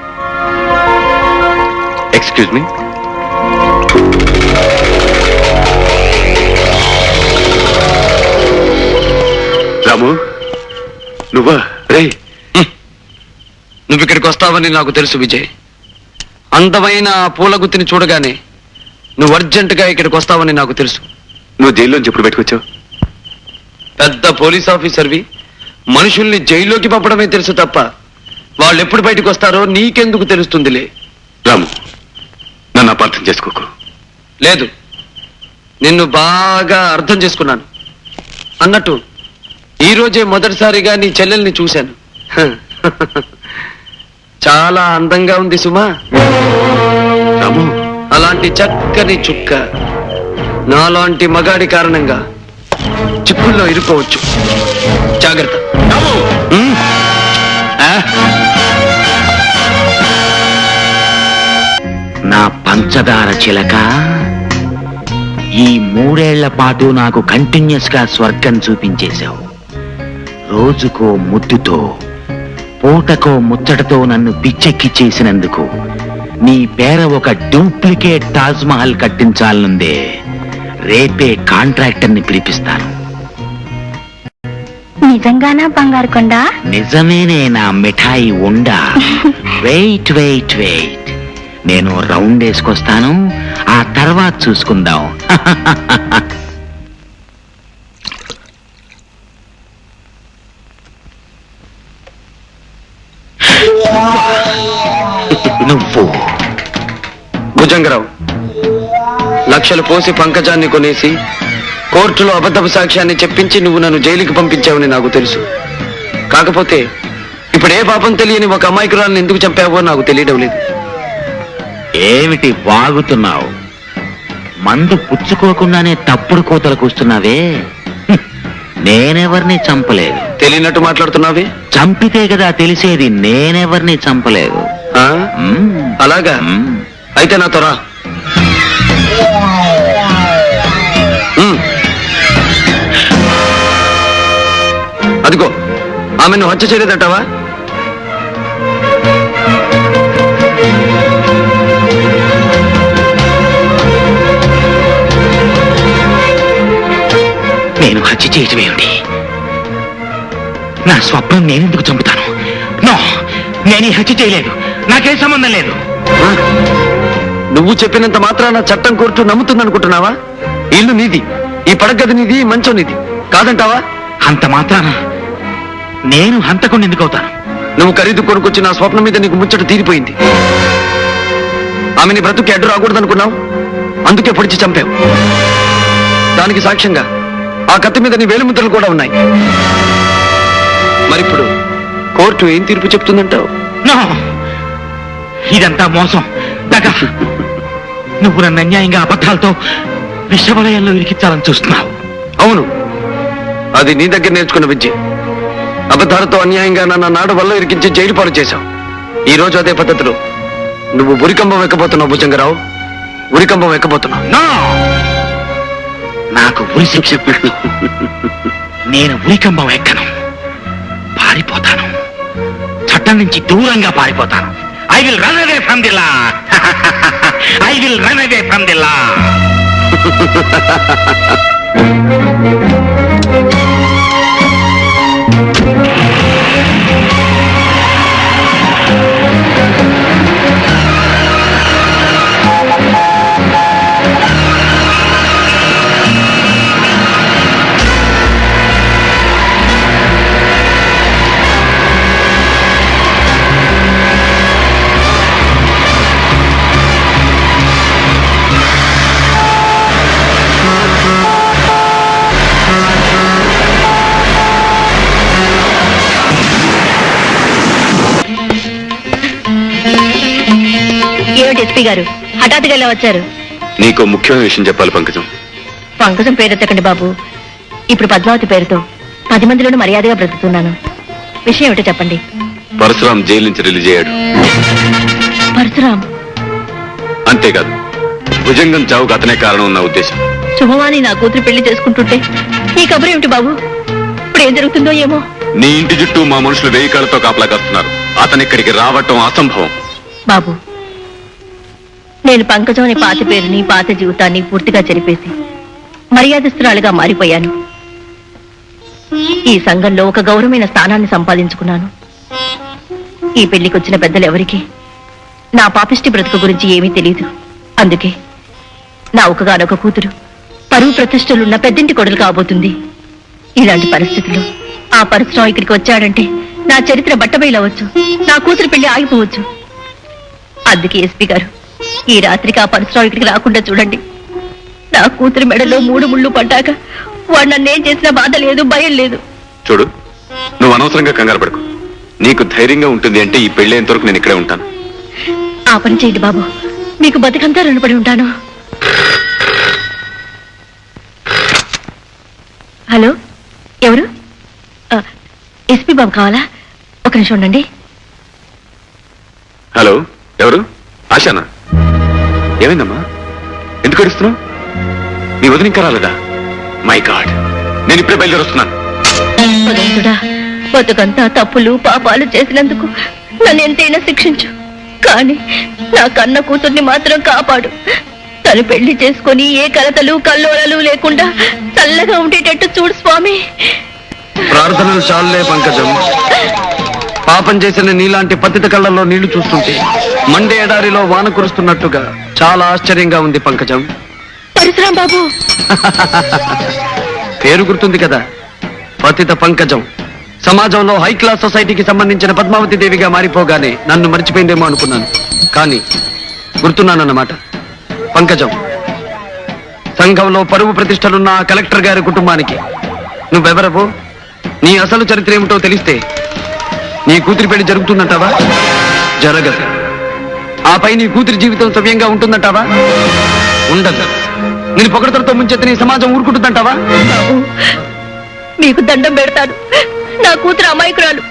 Excuse me. రాము, నువ్వా? రే, నువ్వు ఇక్కడికి వస్తావని నాకు తెలుసు విజయ్. అందమైన ఆ పూల గుత్తిని చూడగానే నువ్వు అర్జెంటుగా ఇక్కడికి వస్తావని నాకు తెలుసు. నువ్వు జైల్లోంచి ఎప్పుడు పెట్టుకొచ్చావు? పెద్ద పోలీస్ ఆఫీసర్వి, మనుషుల్ని జైల్లోకి పంపడమే తెలుసు తప్ప వాళ్ళు ఎప్పుడు బయటకు వస్తారో నీకెందుకు తెలుస్తుందిలే. రాము, నన్ను అపార్థం చేసుకోకు. లేదు, నిన్ను బాగా అర్థం చేసుకున్నాను. అన్నట్టు ఈ రోజే మొదటిసారిగా నీ చెల్లెల్ని చూశాను. చాలా అందంగా ఉంది సుమా. రాము, అలాంటి చక్కని చుక్క నాలాంటి మగాడి కారణంగా చిక్కుల్లో ఇరుకోవచ్చు. జాగ్రత్త. ఉమ్. నా పంచదార చిలక, ఈ 3 ఏళ్ల పాటు నాకు కంటిన్యూస్ గా స్వర్గం చూపించేశావు. రోజుకో ముద్దుతో, పూటకో ముచ్చటతో నన్ను పిచ్చెక్కి చేసినందుకు నీ పేర ఒక డూప్లికేట్ తాజ్ మహల్ కట్టించాలనుందే. రేపే కాంట్రాక్టర్ని పిలిపిస్తాను. నిజంగానా బంగారు కొండ? నిజమేనే నా మిఠాయి ఉండా. వెయిట్ వెయిట్ వెయిట్, నేను రౌండ్ వేసుకొస్తాను, ఆ తర్వాత చూసుకుందాం. నువ్వు భుజంగరావు, లక్షలు పోసి పంకజాన్ని కొనేసి కోర్టులో అబద్ధపు సాక్ష్యాన్ని చెప్పించి నువ్వు నన్ను జైలుకి పంపించావని నాకు తెలుసు. కాకపోతే ఇప్పుడు ఏ పాపం తెలియని ఒక అమాయకురాలను ఎందుకు చంపావో నాకు తెలియడం లేదు. ఏమిటి వాగుతున్నావు? మందు పుచ్చుకోకుండానే తప్పుడు కోతలు కూస్తున్నావే. నేనెవరిని చంపలేదు. తెలియనట్టు మాట్లాడుతున్నావే. చంపితే కదా తెలిసేది. నేనెవరిని చంపలేదు. ఆ? మ్మ్. అలాగా? మ్మ్. అయితే నాతో రా. అదిగో, ఆమెను హత్య చేయలేదటవా? నేను హత్య చేయటం ఏమిటి? నా స్వప్నం నేనెందుకు చంపుతాను? నో, నేను ఈ హత్య చేయలేదు. నాకేం సంబంధం లేదు. నువ్వు చెప్పినంత మాత్రాన చట్టం కోర్టు నమ్ముతుందనుకుంటున్నావా? ఇల్లు నీది, ఈ పడగది నీది, ఈ మంచం నీది కాదంటావా? అంత మాత్రాన నేను హంతకుండా ఎందుకు అవుతాను? నువ్వు ఖరీదు కొనుకొచ్చి నా స్వప్నం మీద నీకు ముచ్చట తీరిపోయింది. ఆమెని బ్రతుకి అడ్డు రాకూడదనుకున్నావు, అందుకే పొడిచి చంపావు. దానికి సాక్ష్యంగా ఆ కత్తి మీద నీ వేలిముద్రలు కూడా ఉన్నాయి. మరిప్పుడు కోర్టు ఏం తీర్పు చెప్తుందంటావు? నో, ఇదంతా మోసం, దగ. నువ్వు నన్ను అన్యాయంగా అబద్ధాలతో విషవలయంలో ఇరికించాలని చూస్తున్నావు. అవును, అది నీ దగ్గర నేర్చుకున్న విద్య. అబద్ధాలతో అన్యాయంగా నన్ను నాడు వల్ల ఇరికించి జైలు పాలు చేశావు. ఈ రోజు అదే పద్ధతిలో నువ్వు ఉరికంబం ఎక్కబోతున్నావు భుజంగరావు. ఉరికంబం ఎక్కబోతున్నావు. నో, నాకు ఉరి శిక్ష పెట్టు. నేను ఉరికంబం ఎక్కను, పారిపోతాను. చట్టం నుంచి దూరంగా పారిపోతాను. I will run away from the law. I will run away from the law. ఏమిటి ఎస్పీ గారు హఠాత్తుగా ఇలా వచ్చారు? నీకు ముఖ్యమైన విషయం చెప్పాలి పంకజం. పంకజం పేరెత్తకండి బాబు. ఇప్పుడు పద్మావతి పేరుతో 10 మందిలోనూ మర్యాదగా బ్రతుకుతున్నాను. విషయం ఏమిటో చెప్పండి. పరశురాం జైలు నుంచి రిలీజ్ అయ్యాడు. పరశురాం? అంతేకాదు, భుజంగం చావుకు అతనే కారణం ఉన్న ఉద్దేశం. శుభవాణి నా కూతురు పెళ్లి చేసుకుంటుంటే ఈ కబురు ఏమిటి బాబు? ఇప్పుడు ఏం జరుగుతుందో ఏమో. నీ ఇంటి చుట్టూ మా మనుషులు 1000 కాళ్ళతో కాపలా కాస్తున్నారు. అతను ఇక్కడికి రావటం అసంభవం. బాబు, నేను పంకజం అనే పాత పేరుని, పాత జీవితాన్ని పూర్తిగా చెరిపేసి మర్యాదస్తురాలుగా మారిపోయాను. ఈ సంఘంలో ఒక గౌరవమైన స్థానాన్ని సంపాదించుకున్నాను. ఈ పెళ్లికి వచ్చిన పెద్దలు ఎవరికి నా పాపిష్టి బ్రతుకు గురించి ఏమీ తెలియదు. అందుకే నా ఒకగానొక కూతురు పరువు ప్రతిష్టలున్న పెద్దింటి కొడలు కాబోతుంది. ఇలాంటి పరిస్థితుల్లో ఆ పరశురాం ఇక్కడికి వచ్చాడంటే నా చరిత్ర బట్టబయలవచ్చు, నా కూతురు పెళ్లి ఆగిపోవచ్చు. అందుకే ఎస్పీ గారు, ఈ రాత్రికి ఆ పరశురావు ఇక్కడికి రాకుండా చూడండి. నా కూతురు మెడలో 3 ముళ్ళు పడ్డాక వాడు నన్నేం చేసినా బాధ లేదు, భయం లేదు. చూడు, నువ్వు అనవసరంగా కంగారు పడకు. నీకు ధైర్యంగా ఉంటుంది అంటే ఈ పెళ్ళేంత వరకు నేను ఇక్కడే ఉంటాను. ఆ పని చేయండి బాబు, మీకు బతికంతా రుణపడి ఉంటాను. హలో, ఎవరు? ఎస్పీ బాబు కావాలా? ఒక నిమిషం ఉండండి. హలో, ఎవరు? ఆశానా? ఏమైందమ్మా, ఎందుకు అడుస్తున్నావు? నీ వదిన ఇంకా రాలేదా? మై గాడ్, నేను ఇప్పుడే బయలుదేరొస్తున్నాను. భగవంతుడా, బతుకంతా తప్పులు పాపాలు చేసినందుకు నన్ను ఎంతైనా శిక్షించు, కానీ నా కన్న కూతుర్ని మాత్రం కాపాడు. తను పెళ్లి చేసుకుని ఏ కలతలు కల్లోలలు లేకుండా చల్లగా ఉండేటట్టు చూడు స్వామి. ప్రార్థనలు చాలులే పంకజం. పాపం చేసిన నీలాంటి పతిత కళ్ళల్లో నీళ్లు చూస్తుంటే మండే ఎడారిలో వాన కురుస్తున్నట్టుగా చాలా ఆశ్చర్యంగా ఉంది పంకజం. పరశురాం బాబు పేరు గుర్తుంది కదా, పతిత పంకజం. సమాజంలో హై క్లాస్ సొసైటీకి సంబంధించిన పద్మావతి దేవిగా మారిపోగానే నన్ను మర్చిపోయిందేమో అనుకున్నాను, కానీ గుర్తున్నానన్నమాట. పంకజం, సంఘంలో పరువు ప్రతిష్టలున్న ఆ కలెక్టర్ గారి కుటుంబానికి నువ్వెవరవు, నీ అసలు చరిత్ర ఏమిటో తెలిస్తే నీ కూతురి పెళ్లి జరుగుతుందంటావా? జరగదు. ఆపై నీ కూతురి జీవితం సవ్యంగా ఉంటుందంటావా? ఉండదు. నేను పొగడతలతో ముంచెత్తి నీ సమాజం ఊరుకుంటుందంటావా? బాబు, మీకు దండం పెడతాను. నా కూతురు అమాయకురాలు,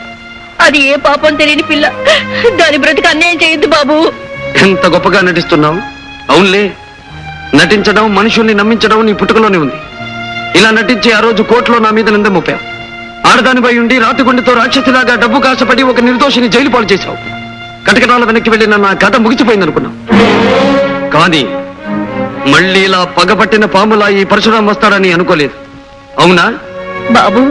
అది ఏ పాపం తెలియని పిల్ల. దాని బ్రతికి అన్యాయం చేయొద్దు బాబు. ఎంత గొప్పగా నటిస్తున్నావు. అవునులే, నటించడం, మనుషుల్ని నమ్మించడం నీ పుట్టుకలోనే ఉంది. ఇలా నటించి ఆ రోజు కోర్టులో నా మీద నింద మోపావు. ఆడదానిపై ఉండి రాతిగుండెతో రాక్షసిలాగా డబ్బు కాసపడి ఒక నిర్దోషిని జైలు పాలు చేశావు. కటకటాల వెనక్కి వెళ్ళిన నా కథ ముగిసిపోయిందనుకున్నావు. కానీ మళ్ళీ ఇలా పగపట్టిన పాములా ఈ పరశురాం వస్తాడని అనుకోలేదు. అవునా? బాబు,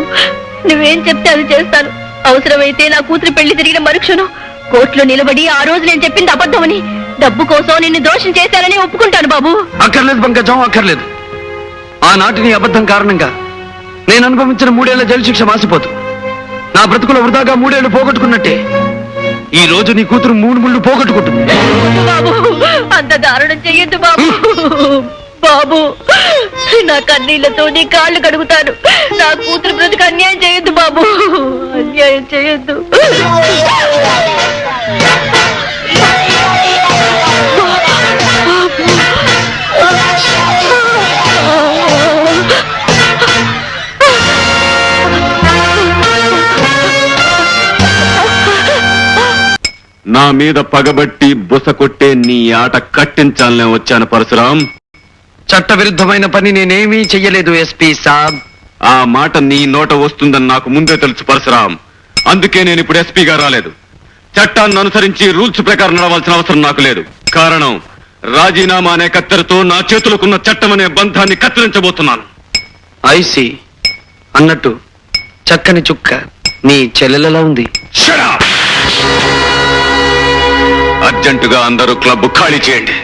నువ్వేం చెప్తే అది చేస్తాను. అవసరమైతే నా కూతురు పెళ్లి తిరిగిన మరుక్షణం కోర్టులో నిలబడి ఆ రోజు నేను చెప్పింది అబద్ధమని, డబ్బు కోసం నిన్ను దోషం చేశానని ఒప్పుకుంటాను బాబు. అక్కర్లేదు పంకజం, అక్కర్లేదు. ఆనాటి నీ అబద్ధం కారణంగా నేను అనుభవించిన 3 ఏళ్ల జైలు శిక్ష మాసిపోతు. నా బ్రతుకులో వృధాగా 3 ఏళ్లు పోగొట్టుకున్నట్టే ఈ రోజు నీ కూతురు 3 ముళ్ళు పోగొట్టుకుంటుంది. బాబు, అంత దారుణం చెయ్యొద్దు బాబు. బాబు, నా కన్నీళ్లతో నీ కాళ్ళు కడుగుతాను. నా కూతురు బ్రతుకు అన్యాయం చేయొద్దు బాబు, అన్యాయం చేయొద్దు. నా మీద పగబట్టి బుస కొట్టే నీ ఆట కట్టించాలనే వచ్చాను పరశురాం. చట్టవిరుద్ధమైన పని నేనేమీ చెయ్యలేదు ఎస్పీ సాబ్. ఆ మాట నీ నోట వస్తుందని నాకు ముందే తెలుసు పరశురాం. అందుకే నేను ఇప్పుడు ఎస్పీగా రాలేదు. చట్టాన్ని అనుసరించి రూల్స్ ప్రకారం నడవాల్సిన అవసరం నాకు లేదు. కారణం, రాజీనామా అనే కత్తెరతో నా చేతులకున్న చట్టం అనే బంధాన్ని కత్తిరించబోతున్నాను. ఐసి అన్నట్టు చక్కని చుక్క నీ చెల్లెలలో ఉంది. Shut up! అర్జెంటుగా అందరూ క్లబ్ ఖాళీ చేయండి.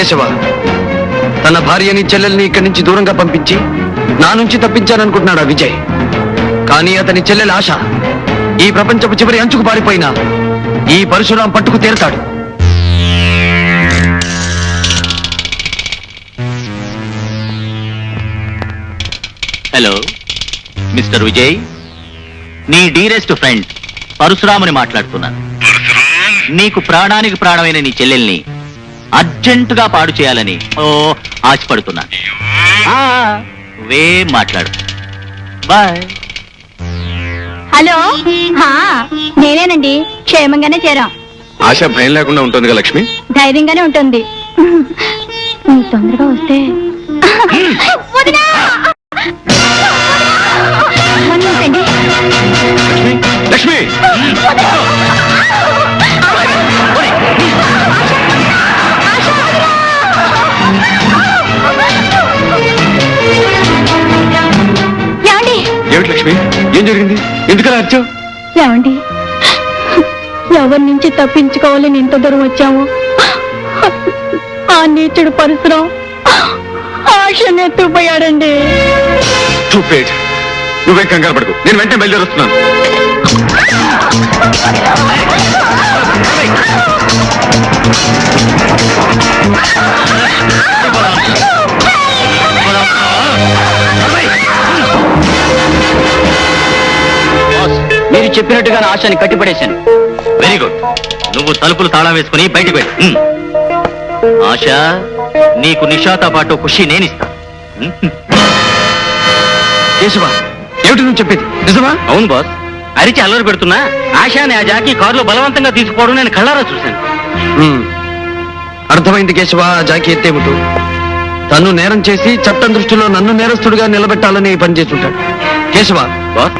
కేశవ, తన భార్యని చెల్లెల్ని ఇక్కడి నుంచి దూరంగా పంపించి నా నుంచి తప్పించాననుకుంటున్నాడు ఆ విజయ్. కానీ అతని చెల్లెల ఆశ ఈ ప్రపంచపు చివరి అంచుకు పారిపోయినా ఈ పరశురాం పట్టుకు తీరతాడు. హలో మిస్టర్ విజయ్, నీ డీరెస్ట్ ఫ్రెండ్ పరశురాముని మాట్లాడుతున్నాను. నీకు ప్రాణానికి ప్రాణమైన నీ చెల్లెల్ని అర్జెంటుగా పాడు చేయాలని ఆశపడుతున్నాను. మాట్లాడు. బాయ్. హలో, నేనేనండి. క్షేమంగానే చేరాం. ఆశ భయం లేకుండా ఉంటుంది కదా లక్ష్మి? ధైర్యంగానే ఉంటుంది. నువ్వు తొందరగా వస్తే లక్ష్మి, ఏమిటి లక్ష్మి, ఏం జరిగింది? ఎందుకలా అర్చావు? ఏమండి, ఎవరి నుంచి తప్పించుకోవాలని ఇంత దూరం వచ్చాము. ఆ నీచుడు పరశురాం ఆశను ఎత్తుపోయాడండి. నువ్వే కంగారు పడుకో, నేను వెంటనే బయలుదేరుస్తున్నాను. మీరు చెప్పినట్టుగా నా ఆశని కట్టిపడేశాను. Very good. నువ్వు తలుపులు తాళం వేసుకుని బయటికి వెళ్ళి. ఆశ, నీకు నిషాతో పాటు ఖుషి నేనిస్తా. కేశవ, ఏమిటి నువ్వు చెప్పేది నిజమా? అవును బాస్. అరిచి అల్లరి పెడుతున్నా ఆశాని ఆ జాకీ కారులో బలవంతంగా తీసుకుపోవడం నేను కళ్ళారా చూశాను. అర్థమైంది కేశవ. ఆ జాకీ ఎత్తేమిటో తను నేరం చేసి చట్టం దృష్టిలో నన్ను నేరస్తుడిగా నిలబెట్టాలని పనిచేస్తుంటాడు. కేశవ బాస్,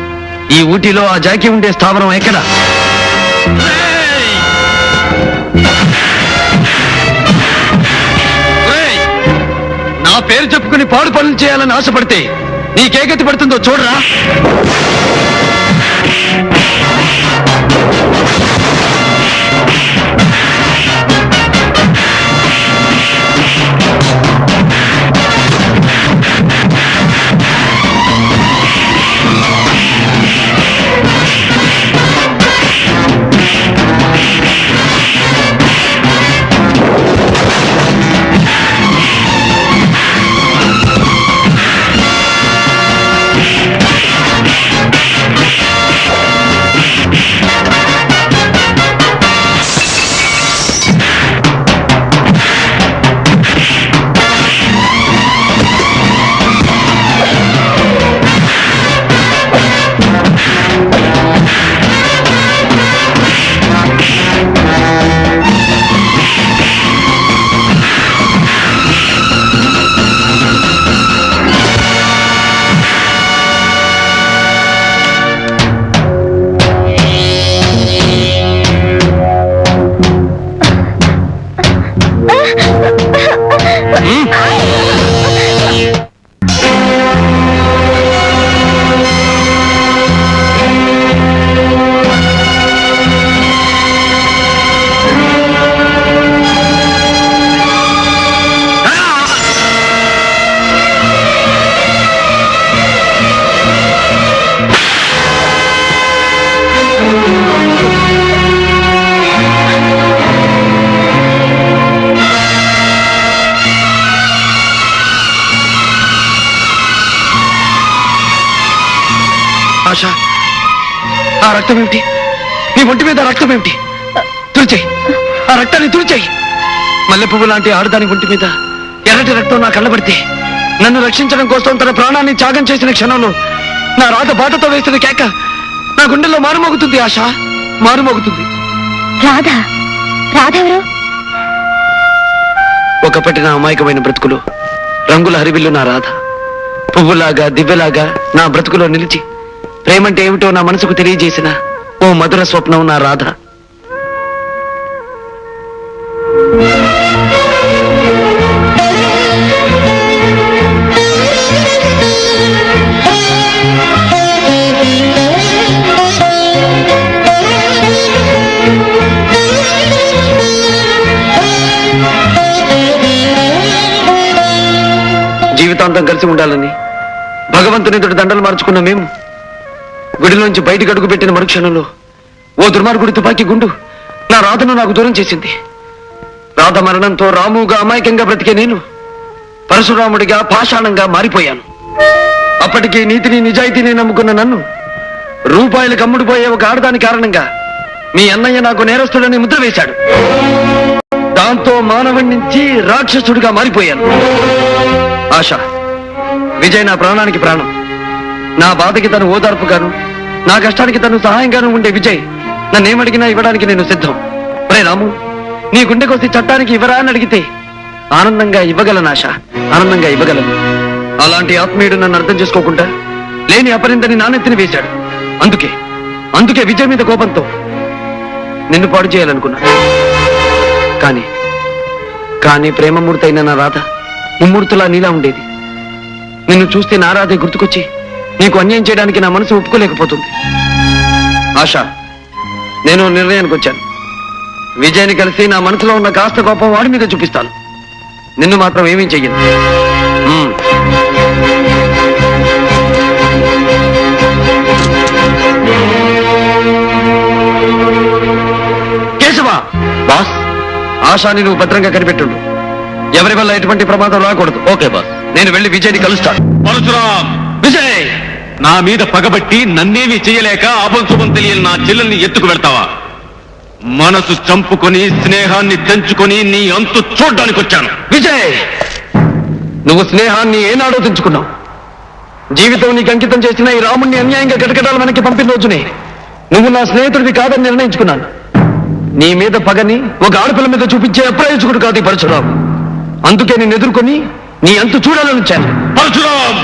ఈ ఊటీలో ఆ జాకీ ఉండే స్థావరం ఎక్కడ? నా పేరు చెప్పుకుని పాడు పనులు చేయాలని ఆశపడితే నీకేగతి పడుతుందో చూడరా. ఆశ, ఆ రక్తం ఏమిటి? నీ ఒంటి మీద రక్తం ఏమిటి? తుడిచేయి, ఆ రక్తాన్ని తుడిచేయి. మల్లె పువ్వు లాంటి ఆడదాని ఒంటి మీద ఎర్రటి రక్తం నా కళ్ళబడితే నన్ను రక్షించడం కోసం తన ప్రాణాన్ని త్యాగం చేసిన క్షణంలో నా రాత బాటతో వేసిన కేక నా గుండెల్లో మారుమోగుతుంది. ఆశ, మారుమోగుతుంది. రాధా, రాధెవరు? ఒకప్పటి నా అమాయకమైన బ్రతుకులు రంగుల హరివిల్లు నా రాధ. పువ్వులాగా దివ్యలాగా నా బ్రతుకులో నిలిచి ప్రేమంటే ఏమిటో నా మనసుకు తెలియజేసిన ఓ మధుర స్వప్నం నా రాధ. జీవితాంతం కలిసి ఉండాలని భగవంతుని ఎదుటి దండలు మార్చుకున్న మేము గుడిలోంచి బయటికి అడుగు పెట్టిన మరుక్షణంలో ఓ దుర్మార్గుడి తుపాకీ గుండు నా రాధను నాకు దూరం చేసింది. రాధ మరణంతో రాముగా అమాయకంగా బ్రతికే నేను పరశురాముడిగా పాషాణంగా మారిపోయాను. అప్పటికీ నీతిని నిజాయితీని నమ్ముకున్న నన్ను రూపాయలకు అమ్ముడుపోయే ఒక ఆడదాని కారణంగా మీ అన్నయ్య నాకు నేరస్తుడని ముద్ర వేశాడు. దాంతో మానవుడి నుంచి రాక్షసుడిగా మారిపోయాను. ఆశ, విజయ్ నా ప్రాణానికి ప్రాణం. నా బాధకి తను ఓదార్పుగాను, నా కష్టానికి తను సహాయంగాను ఉండే విజయ్ నన్నేమడిగినా ఇవ్వడానికి నేను సిద్ధం. రే రాము, నీ గుండెకొస్తే చట్టానికి ఇవ్వరా అని అడిగితే ఆనందంగా ఇవ్వగలను ఆశ, ఆనందంగా ఇవ్వగలను. అలాంటి ఆత్మీయుడు నన్ను అర్థం చేసుకోకుండా లేని అపరిందని నానెత్తిని వేశాడు. అందుకే విజయ్ మీద కోపంతో నిన్ను పాడు చేయాలనుకున్నా. కానీ ప్రేమమూర్తి అయిన నా రాధ ముమ్మూర్తులా నీలా ఉండేది. నిన్ను చూస్తే నా రాధే గుర్తుకొచ్చి నీకు అన్యాయం చేయడానికి నా మనసు ఒప్పుకోలేకపోతుంది. ఆశ, నేను నిర్ణయానికి వచ్చాను. విజయ్ని కలిసి నా మనసులో ఉన్న కాస్త కోపం వాడి మీద చూపిస్తాను. నిన్ను మాత్రం ఏమీ చెయ్యను. కేశవా, బాస్, ఆశాని నువ్వు భద్రంగా కనిపెట్టుండు. ఎవరి వల్ల ఎటువంటి ప్రమాదం రాకూడదు. Okay boss. నేను వెళ్ళి విజయ్ని కలుస్తాను. పరశురాం, విజయ్, నా మీద పగబట్టి నన్నేమీ చేయలేక అభంశుభం తెలియని నా చెల్లెల్ని ఎత్తుకు వెళ్తావా? మనసు చంపుకొని స్నేహాన్ని తెంచుకొని నీ అంతు చూడ్డానికి వచ్చాను. విజయ్, నువ్వు స్నేహాన్ని ఏనాడో తెంచుకున్నావు. జీవితం నీకు అంకితం చేసిన ఈ రాముణ్ణి అన్యాయంగా కటకటాలు వెనక్కి పంపిన రోజునే నువ్వు నా స్నేహితుడివి కాదని నిర్ణయించుకున్నాను. నీ మీద పగని ఒక ఆడపిల్ల మీద చూపించే అప్రయోజకుడు కాదు ఈ పరశురాం. అందుకే నేను ఎదుర్కొని నీ అంతు చూడాలని వచ్చాను. పరశురాం,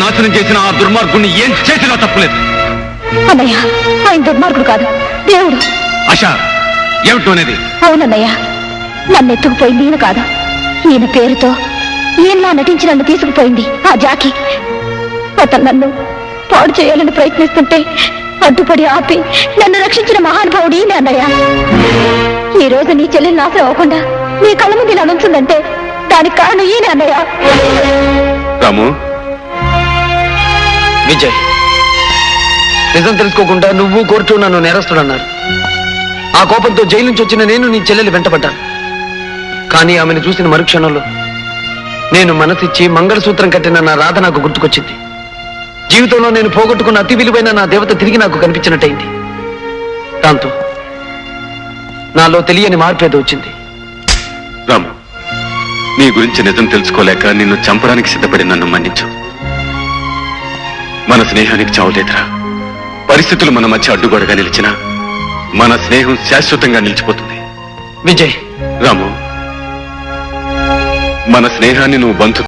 నాశనం చేసిన ఆ దుర్మార్గుణ్ణి ఏం చేసినా తప్పులేదు. అన్నయ్య, ఆయన దుర్మార్గుడు కాదు, దేవుడు. ఆశ, ఏమిటో అనేది? అవునన్నయ్య, నన్ను ఎత్తుకుపోయింది ఈయన కాదు. ఈయన పేరుతో ఈయనలా నటించి నన్ను తీసుకుపోయింది ఆ జాకి. అతను నన్ను పాడు చేయాలని ప్రయత్నిస్తుంటే అడ్డుపడి ఆపి నన్ను రక్షించిన మహానుభావుడు ఈయన అన్నయ్య. ఈ రోజు నీ చెల్లెలు నాశనం అవ్వకుండా నీ కళ్ళ ముందు ఇలా నుంచుందంటే దానికి కారణం ఈయన అన్నయ్య. రాము, విజయ్, నిజం తెలుసుకోకుండా నువ్వు కోర్టు నన్ను నేరస్తుడన్నారు. ఆ కోపంతో జైలు నుంచి వచ్చిన నేను నీ చెల్లెలు వెంటబడ్డాను. కానీ ఆమెను చూసిన మరుక్షణంలో నేను మనసిచ్చి మంగళసూత్రం కట్టిన నా రాధ నాకు గుర్తుకొచ్చింది. జీవితంలో నేను పోగొట్టుకున్న అతి విలువైన నా దేవత తిరిగి నాకు కనిపించినట్టయింది. దాంతో నాలో తెలియని మార్పేదో వచ్చింది. రాము, నీ గురించి నిజం తెలుసుకోలేక నిన్ను చంపడానికి సిద్ధపడి నన్ను మన్నించు. మన స్నేహానికి చావులేదురా. పరిస్థితులు మన మధ్య అడ్డుగోడగా నిలిచినా మన స్నేహం శాశ్వతంగా నిలిచిపోతుంది. విజయ్, రాము, మన స్నేహాన్ని నువ్వు బంధు